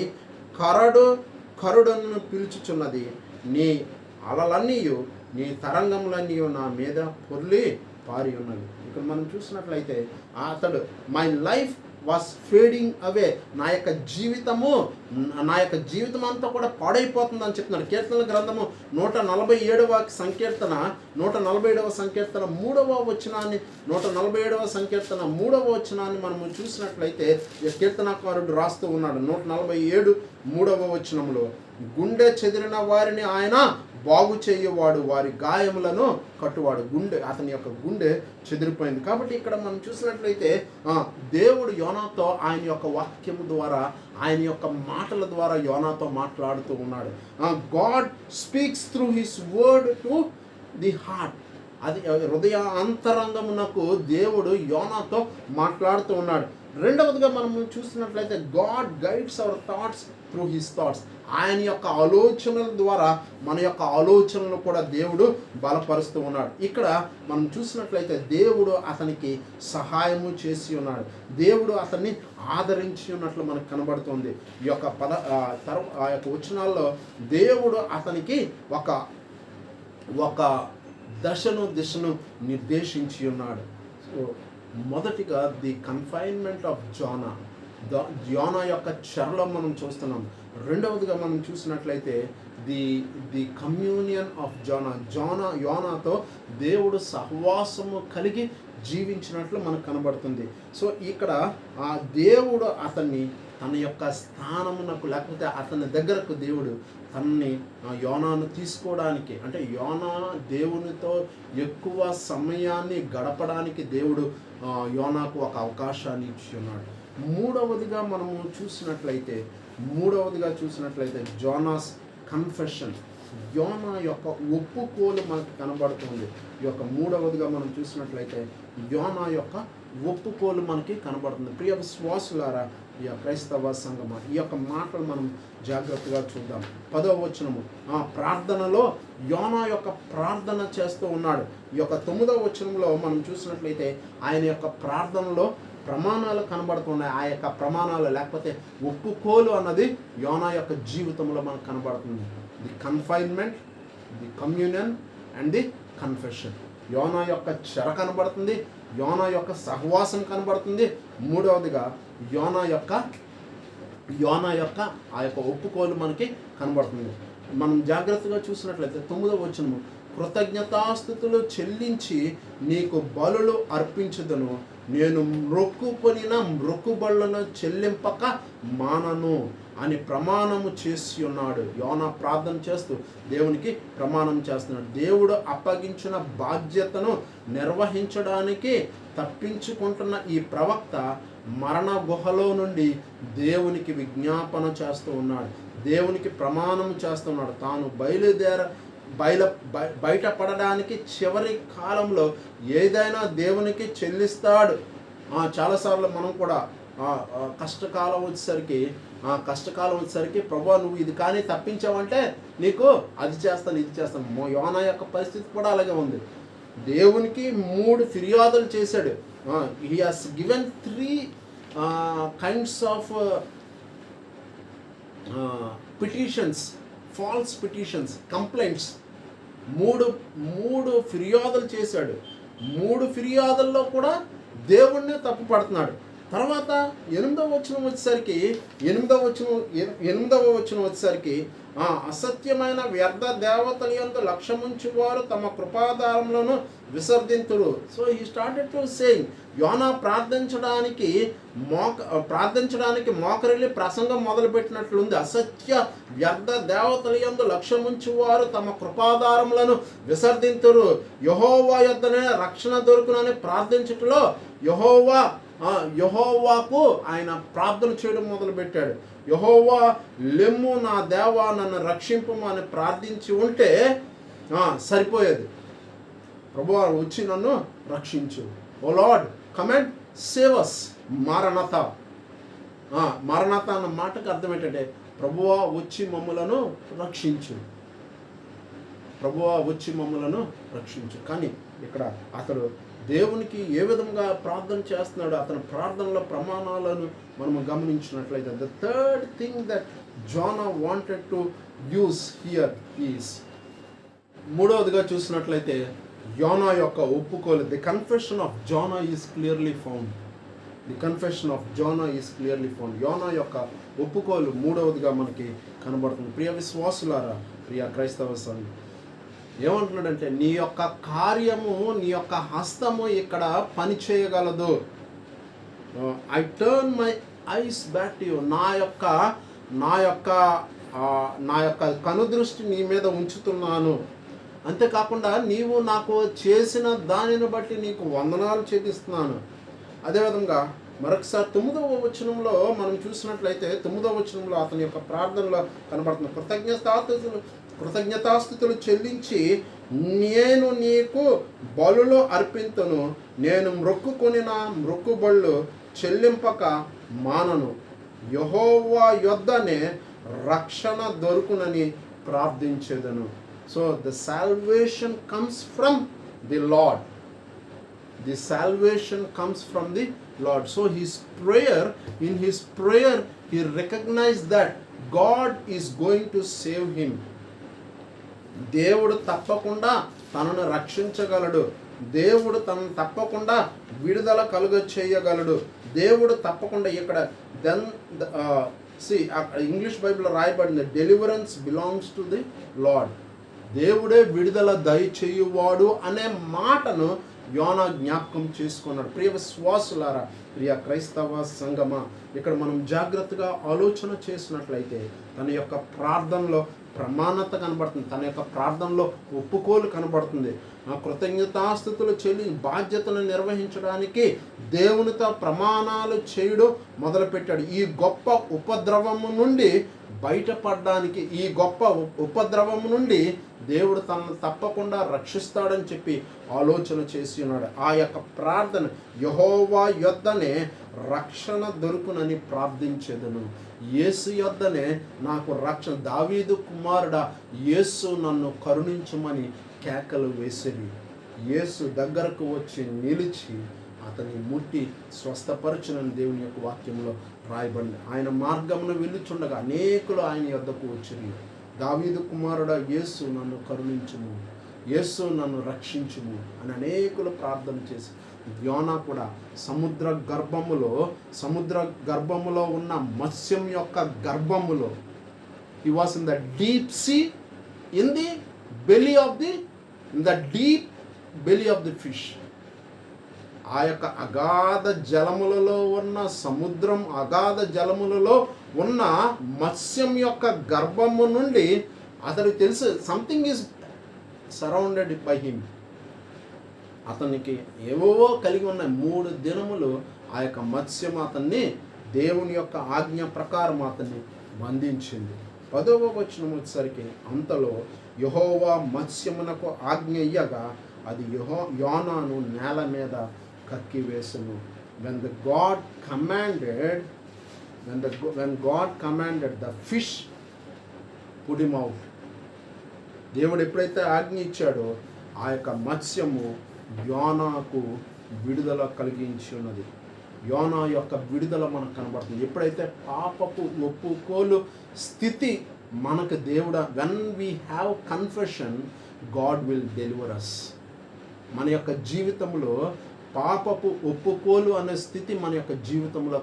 కరుడును పిలుచుచున్నది, నీ అలలన్నీయు నీ తరంగములన్నీ నా మీద పొర్లి పారి ఉన్నవి. ఇక్కడ మనం చూసినట్లయితే అతడు మై లైఫ్ వాస్ ఫేడింగ్ అవే, నా యొక్క జీవితం అంతా కూడా పాడైపోతుందని చెప్తున్నాడు. కీర్తనల గ్రంథము 147వ సంకీర్తన 147వ సంకీర్తన 3వ వచనాన్ని 147వ సంకీర్తన 3వ వచనాన్ని మనము చూసినట్లయితే కీర్తనకారుడు రాస్తూ ఉన్నాడు. 147 3వ వచనంలో, గుండె చెదిరిన వారిని ఆయన బాగు చేయవాడు, వారి గాయములను కట్టువాడు. అతని యొక్క గుండె చెదిరిపోయింది. కాబట్టి ఇక్కడ మనం చూసినట్లయితే దేవుడు యోనాతో ఆయన యొక్క వాక్యము ద్వారా, ఆయన యొక్క మాటల ద్వారా యోనాతో మాట్లాడుతూ ఉన్నాడు. God speaks through his word to the heart. అది హృదయ అంతరంగమునకు దేవుడు యోనాతో మాట్లాడుతూ ఉన్నాడు. రెండవదిగా మనం చూసినట్లయితే God guides our thoughts through his thoughts. ఆయన యొక్క ఆలోచనల ద్వారా మన యొక్క ఆలోచనలు కూడా దేవుడు బలపరుస్తూ ఉన్నాడు. ఇక్కడ మనం చూసినట్లయితే దేవుడు అతనికి సహాయము చేసి ఉన్నాడు, దేవుడు అతన్ని ఆదరించి ఉన్నట్లు మనకు కనబడుతుంది. ఈ యొక్క ఆ యొక్క వచనాల్లో దేవుడు అతనికి ఒక దిశను నిర్దేశించి ఉన్నాడు. సో మొదటిగా ది కన్ఫైన్మెంట్ ఆఫ్ యోనా యొక్క చెరలో మనం చూస్తున్నాం. రెండవదిగా మనం చూసినట్లయితే ది కమ్యూనియన్ ఆఫ్ యోనాతో దేవుడు సహవాసము కలిగి జీవించినట్లు మనకు కనబడుతుంది. సో ఇక్కడ ఆ దేవుడు అతన్ని తన యొక్క స్థానమునకు, లేకపోతే అతని దగ్గరకు దేవుడు తనని యోనాను తీసుకోవడానికి, అంటే యోనా దేవునితో ఎక్కువ సమయాన్ని గడపడానికి దేవుడు యోనాకు ఒక అవకాశాన్ని ఇచ్చి ఉన్నాడు. మూడవదిగా చూసినట్లయితే జోనాస్ కన్ఫెషన్, యోనా యొక్క ఒప్పుకోలు మనకు కనబడుతుంది. ఈ యొక్క మూడవదిగా మనం చూసినట్లయితే యోనా యొక్క ఒప్పుకోలు మనకి కనబడుతుంది. ప్రియ విశ్వాసులారా, ఈ క్రైస్తవ సంఘమా, ఈ యొక్క మాటలు మనం జాగ్రత్తగా చూద్దాం. 10వ వచనము, ప్రార్థనలో యోనా యొక్క ప్రార్థన చేస్తూ ఉన్నాడు. ఈ యొక్క 9వ వచనంలో మనం చూసినట్లయితే ఆయన యొక్క ప్రార్థనలో ప్రమాణాలు కనబడుతున్నాయి. ఆ యొక్క ప్రమాణాలు లేకపోతే ఒప్పుకోలు అన్నది యోనా యొక్క జీవితంలో మనకు కనబడుతుంది. The confinement, the communion and the confession. యోనా యొక్క చెర కనబడుతుంది, యోనా యొక్క సహవాసం కనబడుతుంది. మూడవదిగా యోనా యొక్క ఆ యొక్క ఒప్పుకోలు మనకి కనబడుతుంది. మనం జాగ్రత్తగా చూసినట్లయితే 9వ వచనము, కృతజ్ఞతాస్తుతులు చెల్లించి నీకు బలులు అర్పించుదును, నేను మొక్కుకొనిన మొక్కుబళ్ళను చెల్లింపక మానను అని ప్రమాణము చేసి ఉన్నాడు. యోనా ప్రార్థన చేస్తూ దేవునికి ప్రమాణం చేస్తున్నాడు. దేవుడు అప్పగించిన బాధ్యతను నిర్వహించడానికి తప్పించుకుంటున్న ఈ ప్రవక్త మరణ గుహలో నుండి దేవునికి విజ్ఞాపన చేస్తూ ఉన్నాడు, దేవునికి ప్రమాణం చేస్తున్నాడు. తాను బయటపడడానికి చివరి కాలంలో ఏదైనా దేవునికి చెల్లిస్తాడు. చాలాసార్లు మనం కూడా కష్టకాలం వచ్చేసరికి ప్రభువా నువ్వు ఇది కానీ తప్పించావంటే నీకు అది చేస్తాను, ఇది చేస్తాను. యోనా యొక్క పరిస్థితి కూడా అలాగే ఉంది. దేవునికి 3 ఫిర్యాదులు చేశాడు. He has given 3 kinds of petitions, false petitions, complaints. 3 ఫిర్యాదులు చేశాడు. 3 ఫిర్యాదుల్లో కూడా దేవుణ్ణే తప్పు పడుతున్నాడు. తర్వాత 8వ వచనం వచ్చేసరికి అసత్యమైన వ్యర్థ దేవతల యందు లక్ష్యముంచు వారు తమ కృపాధారములను విసర్జింతురు. So he started to saying, యోనా ప్రార్థించడానికి మోకరిల్లి ప్రసంగం మొదలుపెట్టినట్లుంది. అసత్య వ్యర్థ దేవతల యందు లక్ష్యముంచు వారు తమ కృపాధారములను విసర్జింతురు, యెహోవా యొద్దనే రక్షణ దొరుకునని ప్రార్థించుటలో యెహోవాకు ఆయన ప్రార్థన చేయడం మొదలుపెట్టాడు. యెహోవా లెమ్ము నా దేవా నన్ను రక్షింపము అని ప్రార్థించి ఉంటే సరిపోయేది. ప్రభువా వచ్చి నన్ను రక్షించు, O Lord come and save us. మారనాథ అన్న మాటకు అర్థం ఏంటంటే ప్రభువా వచ్చి మమ్మలను రక్షించు. కానీ ఇక్కడ అతడు దేవునికి ఏ విధంగా ప్రార్థన చేస్తున్నాడు, అతని ప్రార్థనలో ప్రమాణాలను మనము గమనించినట్లయితే the third thing that Jonah wanted to use here is, మూడవదిగా చూసినట్లయితే యోనా యొక్క ఒప్పుకోలు. The confession of Jonah is clearly found. యోనా యొక్క ఒప్పుకోలు మూడవదిగా మనకి కనబడుతుంది. ప్రియ విశ్వాసులారా, ప్రియ క్రైస్తవ సంఘం, ఏమంటున్నాడంటే నీ యొక్క కార్యము, నీ యొక్క హస్తము ఇక్కడ పని చేయగలదు. I turn my eyes back to you. నా యొక్క నా యొక్క కనుదృష్టి నీ మీద ఉంచుతున్నాను. అంతేకాకుండా నీవు నాకు చేసిన దానిని బట్టి నీకు వందనాలు చెల్లిస్తున్నాను. అదేవిధంగా మరొకసారి 9వ వచనంలో మనం చూసినట్లయితే 9వ వచనంలో అతని యొక్క ప్రార్థనలో కనబడుతుంది, కృతజ్ఞతాస్తుతులు చెల్లించి నేను నీకు బలులు అర్పింతును, నేను మ్రొక్కుకొనిన మ్రొక్కుబళ్ళు చెల్లింపక మానను, యెహోవా యొద్దనే రక్షణ దొరుకునని ప్రార్థించెదను. So the salvation comes from the Lord. The salvation comes from the Lord. So in his prayer, he recognized that God is going to save him. దేవుడు తప్పకుండా తనను రక్షించగలడు. దేవుడు తనను తప్పకుండా విడుదల కలుగ చేయగలడు. దేవుడు తప్పకుండా ఇక్కడ ఇంగ్లీష్ బైబిల్లో రాయబడింది, deliverance belongs to the lord. దేవుడే విడుదల దయచేయువాడు అనే మాటను యోనా జ్ఞాపకం చేసుకున్నాడు. ప్రియ విశ్వాసులారా, ప్రియ క్రైస్తవ సంగమా, ఇక్కడ మనం జాగ్రత్తగా ఆలోచన చేసినట్లయితే తన యొక్క ప్రార్థనలో ప్రమాణత కనబడుతుంది, తన యొక్క ప్రార్థనలో ఒప్పుకోలు కనబడుతుంది. కృతజ్ఞతాస్తుతులు చెల్లి బాధ్యతను నిర్వహించడానికి దేవునితో ప్రమాణాలు చేయడం మొదలుపెట్టాడు. ఈ గొప్ప ఉపద్రవము నుండి బయటపడడానికి, ఈ గొప్ప ఉపద్రవము నుండి దేవుడు తనను తప్పకుండా రక్షిస్తాడని చెప్పి ఆలోచన చేసి ఉన్నాడు. ఆ యొక్క ప్రార్థన, యెహోవా యొద్దనే రక్షణ దొరుకునని ప్రార్థించెదను, యేసు యొద్దనే నాకు రక్షణ, దావీదు కుమారుడా యేసు నన్ను కరుణించుమని కేకలు వేసిరి. యేసు దగ్గరకు వచ్చి నిలిచి అతన్ని ముట్టి స్వస్థపరచునని దేవుని యొక్క వాక్యంలో రాయబడింది. ఆయన మార్గమును వెళ్ళుచుండగా అనేకులు ఆయన యొద్దకు వచ్చిరి. దావీదు కుమారుడా యేసు నన్ను కరుణించుము, యేసు నన్ను రక్షించుము అని అనేకులు ప్రార్థన చేసి, యోనా కూడా సముద్ర గర్భములో ఉన్న మత్స్యం యొక్క గర్భములో, he was in the deep sea, in the deep belly of the fish. ఆ యొక్క అగాధ జలములలో ఉన్న సముద్రం, అగాధ జలములలో ఉన్న మత్స్యం యొక్క గర్భము నుండి అతనికి తెలుసు something is surrounded by him. అతనికి ఏవో కలిగి ఉన్న 3 దినములు ఆ యొక్క మత్స్యం అతన్ని దేవుని యొక్క ఆజ్ఞ ప్రకారం అతన్ని బంధించింది. 10వ వచనం వచ్చేసరికి, అంతలో యెహోవా మత్స్యమునకు ఆజ్ఞ ఇయ్యగా అది యోనాను నేల మీద కక్కివేసెను. When God commanded the fish put him out. దేవుడు ఎప్పుడైతే ఆజ్ఞ ఇచ్చాడో ఆ యొక్క మత్స్యము యోనాకు విడుదల కలిగించి ఉన్నది. యోనా యొక్క విడుదల మనకు కనబడుతుంది. ఎప్పుడైతే పాపపు ఒప్పుకోలు స్థితి మనకు దేవుడు, when we have confession, God will deliver us. మన యొక్క జీవితంలో పాపపు ఒప్పుకోలు అనే స్థితి మన యొక్క జీవితంలో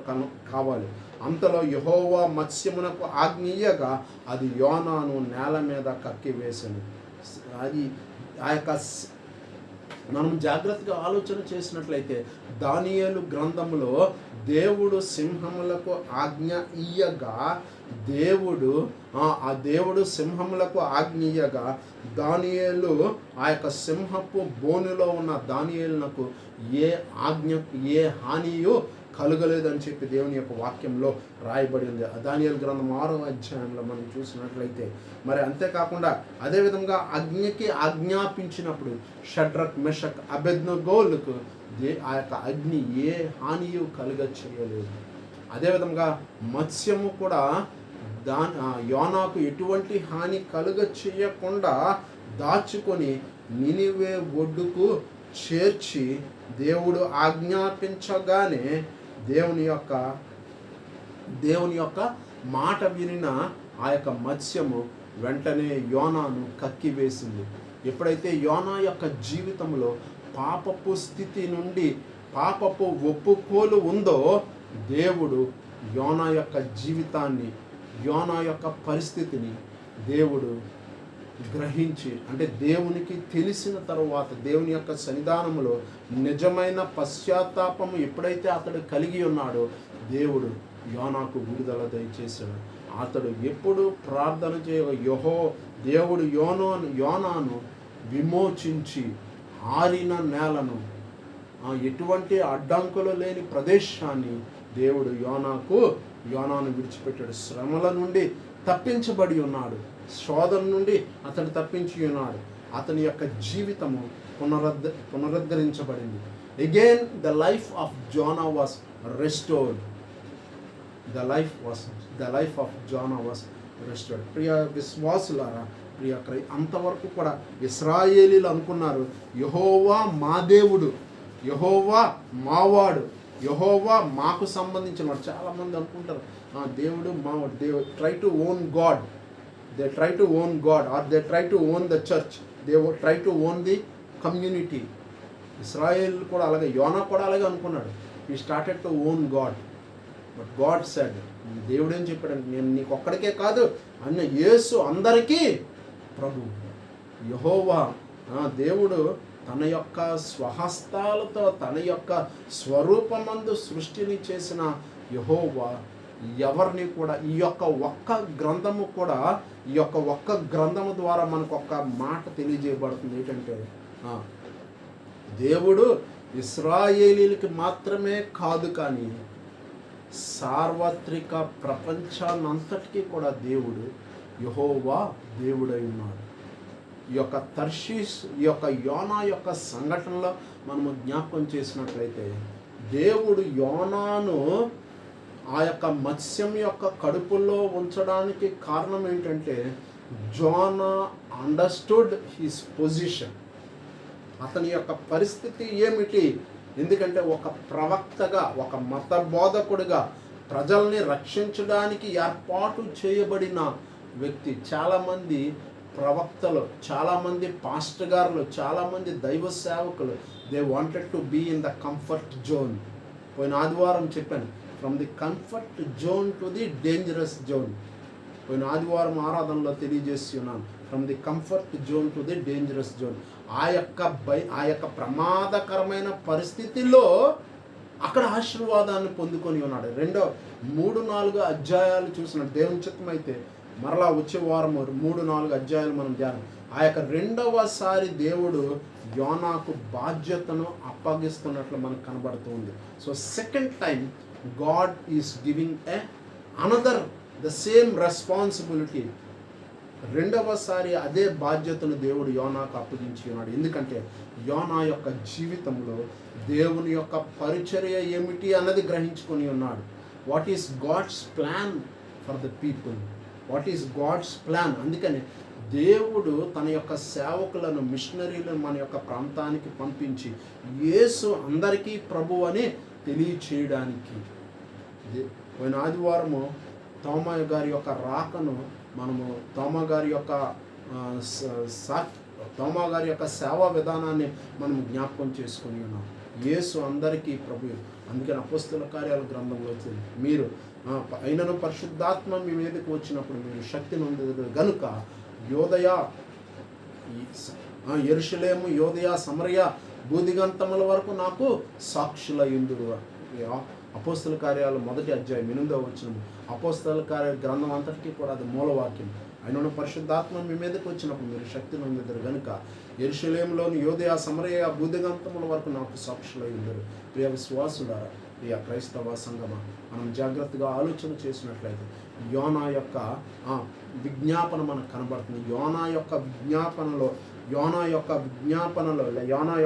కావాలి. అంతలో యెహోవా మత్స్యమునకు ఆజ్ఞయగా అది యోనాను నేల మీద కక్కివేసెను. అది ఆ యొక్క మనం జాగ్రత్తగా ఆలోచన చేసినట్లయితే దానియేలు గ్రంథంలో దేవుడు సింహములకు ఆజ్ఞ ఇయ్యగా, దేవుడు సింహములకు ఆజ్ఞ ఇయ్యగా దానియేలు ఆ యొక్క సింహపు బోనులో ఉన్న దానియేలునకు ఏ హానియో కలుగలేదని చెప్పి దేవుని యొక్క వాక్యంలో రాయబడింది. దానియేలు గ్రంథం 6వ అధ్యాయంలో మనం చూసినట్లయితే. మరి అంతేకాకుండా అదేవిధంగా అగ్నికి ఆజ్ఞాపించినప్పుడు షడ్రక్, మెషక్, అబేద్నెగోలకు ఆ యొక్క అగ్ని ఏ హానియు కలుగ చేయలేదు. అదేవిధంగా మత్స్యము కూడా యోనాకు ఎటువంటి హాని కలుగ చేయకుండా దాచుకొని నినివే ఒడ్డుకు చేర్చి దేవుడు ఆజ్ఞాపించగానే దేవుని యొక్క మాట వినిన ఆ యొక్క మత్స్యము వెంటనే యోనాను కక్కివేసింది. ఎప్పుడైతే యోనా యొక్క జీవితంలో పాపపు స్థితి నుండి పాపపు ఒప్పుకోలు ఉందో, దేవుడు యోనా యొక్క జీవితాన్ని, యోనా యొక్క పరిస్థితిని దేవుడు గ్రహించి, అంటే దేవునికి తెలిసిన తరువాత దేవుని యొక్క సన్నిధానములో నిజమైన పశ్చాత్తాపము ఎప్పుడైతే అతడు కలిగి ఉన్నాడో దేవుడు యోనాకు విడుదల దయచేశాడు. అతడు ఎప్పుడు ప్రార్థన దేవుడు యోనాను విమోచించి ఆరిన నేలను, ఎటువంటి అడ్డంకులు లేని ప్రదేశాన్ని దేవుడు యోనాను విడిచిపెట్టాడు. శ్రమల నుండి తప్పించబడి ఉన్నాడు, శోధన నుండి అతడు తప్పించి ఉన్నాడు. అతని యొక్క జీవితము పునరుద్ధరించబడింది. Again the life of Jonah was restored. The life of Jonah was restored. ప్రియ విశ్వాసులారా, అంతవరకు కూడా ఇశ్రాయేలీలు అనుకున్నారు, యెహోవా మా దేవుడు, యెహోవా మావాడు, యెహోవా మాకు సంబంధించిన వాడు. చాలామంది అనుకుంటారు దేవుడు మావాడు. They try to own God, or they try to own the church, they try to own the community. ఇశ్రాయేల్ కూడా అలాగే, యోనా కూడా అలాగే అనుకున్నాడు. He started to own God. But God said, దేవుడు ఏం చెప్పాడంటే, నేను నీకు ఒక్కడికే కాదు, యేసు అందరికీ ప్రభు. యెహోవా దేవుడు తన యొక్క స్వహస్తాలతో తన యొక్క స్వరూపమందు సృష్టిని చేసిన యెహోవా ఎవరిని కూడా ఈ యొక్క ఒక్క గ్రంథము ద్వారా మనకు ఒక్క మాట తెలియజేయబడుతుంది. ఏంటంటే దేవుడు ఇశ్రాయేలీలకి మాత్రమే కాదు, కానీ సార్వత్రిక ప్రపంచానంతటికీ కూడా దేవుడు యెహోవా దేవుడై ఉన్నాడు. ఈ యొక్క తర్షీష్, ఈ యొక్క యోనా యొక్క సంఘటనలో మనము జ్ఞాపకం చేసినట్లయితే, దేవుడు యోనాను ఆ యొక్క మత్స్యం యొక్క కడుపులో ఉంచడానికి కారణం ఏంటంటే, జోనా అండర్స్టూడ్ హిస్ పొజిషన్. అతని యొక్క పరిస్థితి ఏమిటి? ఎందుకంటే ఒక ప్రవక్తగా, ఒక మత బోధకుడిగా ప్రజల్ని రక్షించడానికి ఏర్పాటు చేయబడిన వ్యక్తి. చాలామంది ప్రవక్తలు, చాలామంది పాస్టర్ గారులు, చాలామంది దైవ సేవకులు, they wanted to be in the comfort zone. పోయిన ఆదివారం చెప్పాను, from the comfort zone to the dangerous zone. పోయిన ఆదివారం ఆరాధనలో తెలియజేసి ఉన్నాను, from the comfort zone to the dangerous zone. ఆ యొక్క ప్రమాదకరమైన పరిస్థితిలో అక్కడ ఆశీర్వాదాన్ని పొందుకొని ఉన్నాడు. 3-4 అధ్యాయాలు చూసిన దేవుని చిత్తమైతే మరలా వచ్చే వారం 3-4 అధ్యాయాలు మనం ధ్యానం. ఆ యొక్క రెండవసారి దేవుడు యోనాకు బాధ్యతను అప్పగిస్తున్నట్లు మనకు కనబడుతుంది. So second time God is giving the same responsibility. రెండవసారి అదే బాధ్యతను దేవుడు యోనాకు అప్పగించి ఉన్నాడు. ఎందుకంటే యోనా యొక్క జీవితంలో దేవుని యొక్క పరిచర్య ఏమిటి అన్నది గ్రహించుకొని ఉన్నాడు. What is God's plan for the people, what is God's plan. అందుకని దేవుడు తన యొక్క సేవకులను, మిషనరీలను మన యొక్క ప్రాంతానికి పంపించి యేసు అందరికీ ప్రభు అని తెలియచేయడానికి. పోయిన ఆదివారము తోమా గారి యొక్క రాకను మనము తోమా గారి యొక్క సేవా విధానాన్ని మనం జ్ఞాపకం చేసుకొని ఉన్నాం. యేసు అందరికీ ప్రభు. అందుకని అపోస్తల కార్యాల గ్రంథంలో వచ్చింది, మీరు అయినను పరిశుద్ధాత్మ మీ మీదకి వచ్చినప్పుడు మీరు శక్తి నొందెదరు గనుక యెరూషలేము, యోదయ, సమరయ, భూదిగంతముల వరకు నాకు సాక్షులయ్యుందురు. అపోస్తల కార్యాలు 1వ అధ్యాయం 8వ వచనం. అపోస్తల కార్యాల గ్రంథం అంతటికీ కూడా అది మూలవాక్యం. అయినను పరిశుద్ధాత్మ మీ మీదకి వచ్చినప్పుడు మీరు శక్తి నొందెదరు గనుక యెరూషలేములోని యోదయ, సమరయ, భూదిగంతముల వరకు నాకు సాక్షులయ్యుందురు. ప్రియ విశ్వాసులారా, ప్రియ క్రైస్తవ సంగమా, మనం జాగ్రత్తగా ఆలోచన చేసినట్లయితే యోనా యొక్క విజ్ఞాపన మనకు కనబడుతుంది. యోనా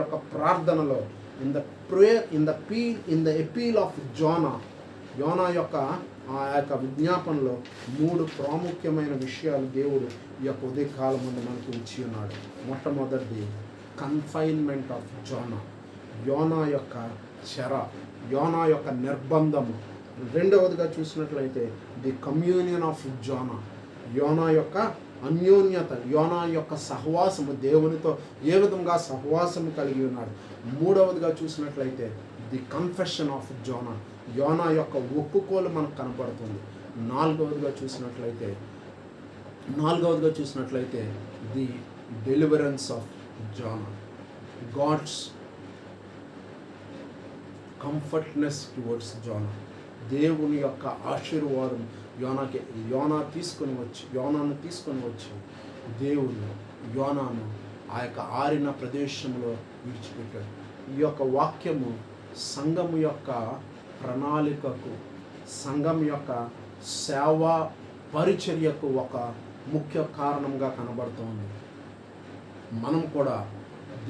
యొక్క ప్రార్థనలో in the prayer, in the appeal of యోనా యొక్క ఆ యొక్క విజ్ఞాపనలో 3 ప్రాముఖ్యమైన విషయాలు దేవుడు ఈ యొక్క ఉదయకాలం ముందు మనకు ఇచ్చి ఉన్నాడు. మొట్టమొదటిది కన్ఫైన్మెంట్ ఆఫ్ యోనా యొక్క చెర, యోనా యొక్క నిర్బంధము. రెండవదిగా చూసినట్లయితే ది కమ్యూనియన్ ఆఫ్ యోనా యొక్క అన్యోన్యత, యోనా యొక్క సహవాసము, దేవునితో ఏ విధంగా సహవాసము కలిగి ఉన్నాడు. మూడవదిగా చూసినట్లయితే ది కన్ఫెషన్ ఆఫ్ యోనా యొక్క ఒప్పుకోలు మనకు కనపడుతుంది. నాలుగవదిగా చూసినట్లయితే the deliverance of God's comfortness towards దేవుని యొక్క ఆశీర్వాదం యోనాను తీసుకొని వచ్చి దేవుడు యోనాను ఆ యొక్క ఆరిన ప్రదేశంలో విడిచిపెట్టాడు. ఈ యొక్క వాక్యము సంఘము యొక్క ప్రణాళికకు, సంఘం యొక్క సేవా పరిచర్యకు ఒక ముఖ్య కారణంగా కనబడుతోంది. మనం కూడా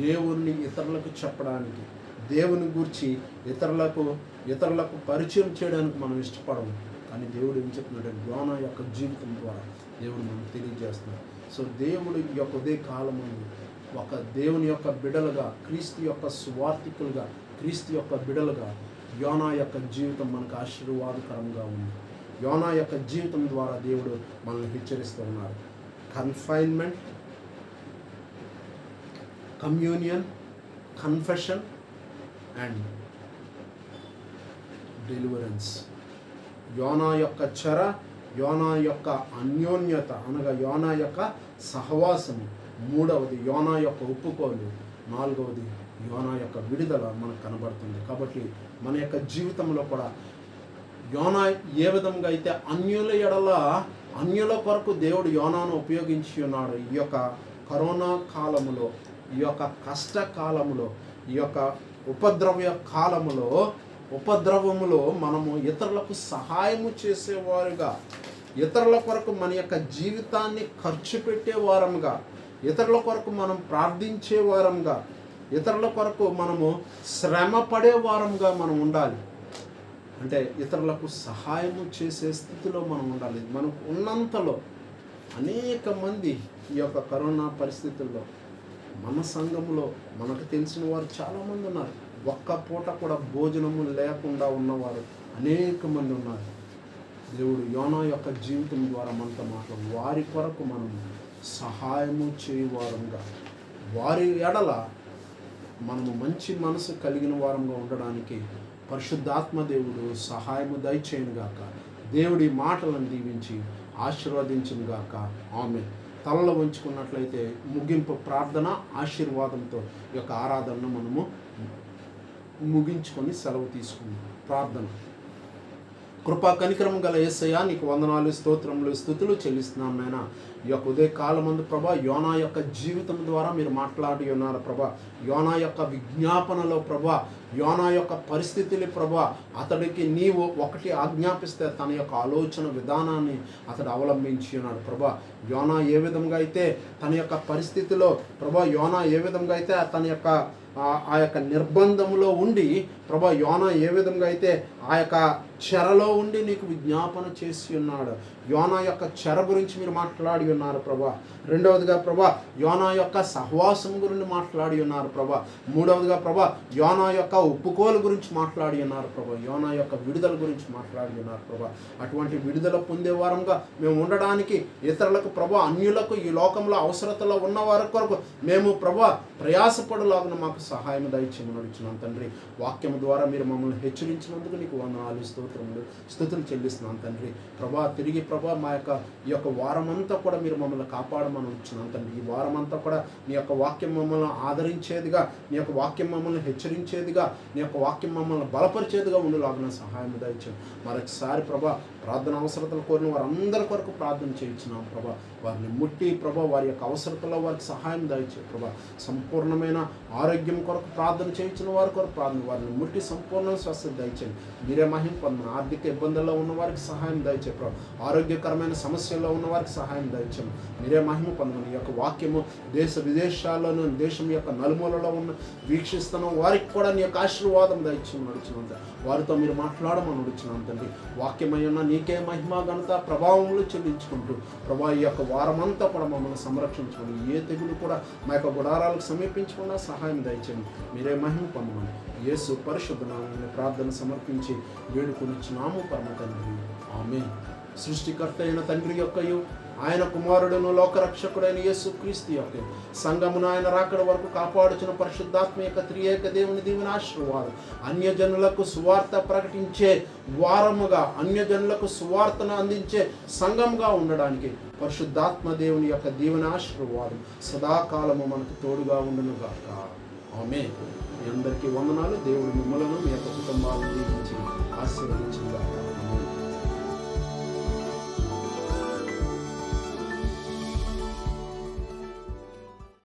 దేవుణ్ణి ఇతరులకు చెప్పడానికి, దేవుని గురించి ఇతరులకు పరిచయం చేయడానికి మనం ఇష్టపడము. కానీ దేవుడు ఏం చెప్తున్నాడు? యోనా యొక్క జీవితం ద్వారా దేవుడు మనకు తెలియజేస్తున్నాడు. సో దేవుడు ఈ యొక్క ఉదయ కాలం ఒక దేవుని యొక్క బిడలుగా, క్రీస్తు యొక్క సువార్థికులుగా, క్రీస్తు యొక్క బిడలుగా యోనా యొక్క జీవితం మనకు ఆశీర్వాదకరంగా ఉంది. యోనా యొక్క జీవితం ద్వారా దేవుడు మనల్ని హెచ్చరిస్తూ ఉన్నారు. Confinement, communion, confession and deliverance. యోనా యొక్క చెర, యోనా యొక్క అన్యోన్యత అనగా యోనా యొక్క సహవాసము, మూడవది యోనా యొక్క ఒప్పుకోలు, నాలుగవది యోనా యొక్క విడుదల మనకు కనబడుతుంది. కాబట్టి మన యొక్క జీవితంలో కూడా యోనా ఏ విధంగా అయితే అన్యుల కొరకు దేవుడు యోనాను ఉపయోగించి ఉన్నాడు. ఈ యొక్క కరోనా కాలములో, ఈ యొక్క కష్టకాలములో, ఈ యొక్క ఉపద్రవములో మనము ఇతరులకు సహాయము చేసేవారుగా, ఇతరుల కొరకు మన యొక్క జీవితాన్ని ఖర్చు పెట్టేవారంగా, ఇతరుల కొరకు మనం ప్రార్థించే వారంగా, ఇతరుల కొరకు మనము శ్రమ పడేవారంగా మనం ఉండాలి. అంటే ఇతరులకు సహాయము చేసే స్థితిలో మనం ఉండాలి. మనకు ఉన్నంతలో అనేక మంది ఈ యొక్క కరోనా పరిస్థితుల్లో మన సంఘంలో మనకు తెలిసిన వారు చాలామంది ఉన్నారు. ఒక్క పూట కూడా భోజనము లేకుండా ఉన్నవారు అనేక మంది ఉన్నారు. దేవుడు యోనా యొక్క జీవితం ద్వారా మనతో మాట్లాడు, వారి కొరకు మనం సహాయము చేయవారంగా, వారి ఎడల మనము మంచి మనసు కలిగిన వారంగా ఉండడానికి పరిశుద్ధాత్మ దేవుడు సహాయము దయచేయునుగాక. దేవుడి మాటలను దీవించి ఆశీర్వదించునుగాక. ఆమేన్. తలలో ఉంచుకున్నట్లయితే ముగింపు ప్రార్థన ఆశీర్వాదంతో ఈ యొక్క ఆరాధనను మనము ముగించుకొని సెలవు తీసుకుందాం. ప్రార్థన. కృపా కనికరం గల యేసయ్యా, నీకు వందనాలు, స్తోత్రములు, స్తుతులు చెల్లిస్తున్నాం నాయన. ఈ యొక్క ఉదయ కాలమందు ప్రభా యోనా యొక్క జీవితం ద్వారా మీరు మాట్లాడి ఉన్నారు ప్రభా. యోనా యొక్క విజ్ఞాపనలో ప్రభా, యోనా యొక్క పరిస్థితులు ప్రభా, అతడికి నీవు ఒకటి ఆజ్ఞాపిస్తే తన యొక్క ఆలోచన విధానాన్ని అతడు అవలంబించి ఉన్నాడు ప్రభా. యోనా ఏ విధంగా అయితే తన యొక్క పరిస్థితిలో ప్రభా, యోనా ఏ విధంగా అయితే తన యొక్క ఆ యొక్క నిర్బంధంలో ఉండి ప్రభా, యోనా ఏ విధంగా అయితే ఆ యొక్క చెరలో ఉండి నీకు విజ్ఞాపన చేసి ఉన్నాడు. యోనా యొక్క చెర గురించి మీరు మాట్లాడి ఉన్నారు ప్రభా. రెండవదిగా ప్రభా, యోనా యొక్క సహవాసం గురించి మాట్లాడి ఉన్నారు ప్రభా. మూడవదిగా ప్రభా, యోనా యొక్క ఒప్పుకోలు గురించి మాట్లాడి ఉన్నారు ప్రభా. యోనా యొక్క విడుదల గురించి మాట్లాడి ఉన్నారు ప్రభా. అటువంటి విడుదల పొందే వారంగా మేము ఉండడానికి, ఇతరులకు ప్రభా, అన్యులకు ఈ లోకంలో అవసరతలో ఉన్న వారి కొరకు మేము ప్రభా ప్రయాసపడులాగున మాకు సహాయం దయచేయమని అడుగుతున్నాను తండ్రి. వాక్యం ద్వారా మీరు మమ్మల్ని హెచ్చరించినందుకు నీకు వందనాలు, స్తోత్రములు, స్తుతులు చెల్లిస్తున్నాను తండ్రి. ప్రభా, తిరిగి ప్రభా ఈ యొక్క వారమంతా కూడా మీరు మమ్మల్ని కాపాడమని ఉంచున్నాను తండ్రి. ఈ వారమంతా కూడా నీ యొక్క వాక్యం మమ్మల్ని ఆదరించేదిగా, నీ యొక్క వాక్యం మమ్మల్ని హెచ్చరించేదిగా, నీ యొక్క వాక్యం మమ్మల్ని బలపరిచేదిగా ఉండులాగిన సహాయం దయచేయండి. మరొకసారి ప్రభా, ప్రార్థన అవసరతలు కోరిన వారందరి కొరకు ప్రార్థన చేయించున్నాం ప్రభా. వారిని ముట్టి ప్రభా, వారి యొక్క అవసరతల్లో వారికి సహాయం దయచే ప్రభా. సంపూర్ణమైన ఆరోగ్యం కొరకు ప్రార్థన చేయించిన వారి కొరకు ప్రార్థన, వారిని ముట్టి సంపూర్ణ స్వస్థత దయచేయండి. మీరే మహిమ పొందిన ఆర్థిక ఇబ్బందుల్లో ఉన్న వారికి సహాయం దయచే ప్రభా. ఆరోగ్యకరమైన సమస్యల్లో ఉన్న వారికి సహాయం దయచేయండి. మీరే మహిమ పొందమని ఈ యొక్క వాక్యము దేశ విదేశాల్లోనూ, దేశం యొక్క నలుమూలలో ఉన్న వీక్షిస్తున్న వారికి కూడా నీ యొక్క ఆశీర్వాదం దయచేయమని నడుచున్నాం. వారితో మీరు మాట్లాడమని నడుచున్నాం తండ్రి. వాక్యమై ఉన్న నీకే మహిమ, ఘనత, ప్రభావములు చెల్లించుకుంటూ ప్రభా, ఈ యొక్క వారమంతా కూడా మమ్మల్ని సంరక్షించుకొని ఏ తెగులు కూడా మా యొక్క గుడారాలకు సమీపించకుండా సహాయం దయచేయండి. మీరే మహిమ పొందమని యేసు పరిశుద్ధ నామమున ప్రార్థన సమర్పించి వేడుకొనిచున్నాము పరమ తండ్రి. ఆమేన్. సృష్టికర్త అయిన తండ్రి యొక్కయు, ఆయన కుమారుడును లోకరక్షకుడైన యేసు క్రీస్తు యొక్క సంఘమును ఆయన రాకడ వరకు కాపాడుచున్న పరిశుద్ధాత్మ యొక్క త్రియేక దేవుని దీవెన ఆశీర్వాదం, అన్యజనులకు సువార్త ప్రకటించే వారముగా, అన్యజనులకు సువార్తను అందించే సంఘంగా ఉండడానికి పరిశుద్ధాత్మ దేవుని యొక్క దీవెన ఆశీర్వాదం సదాకాలము మనకు తోడుగా ఉండును గాక. ఆమేన్. మీ అందరికీ వందనాలు. దేవుడు మిమ్మలను, మీ యొక్క కుటుంబాలను దీవించి ఆశీర్వదించుగాక.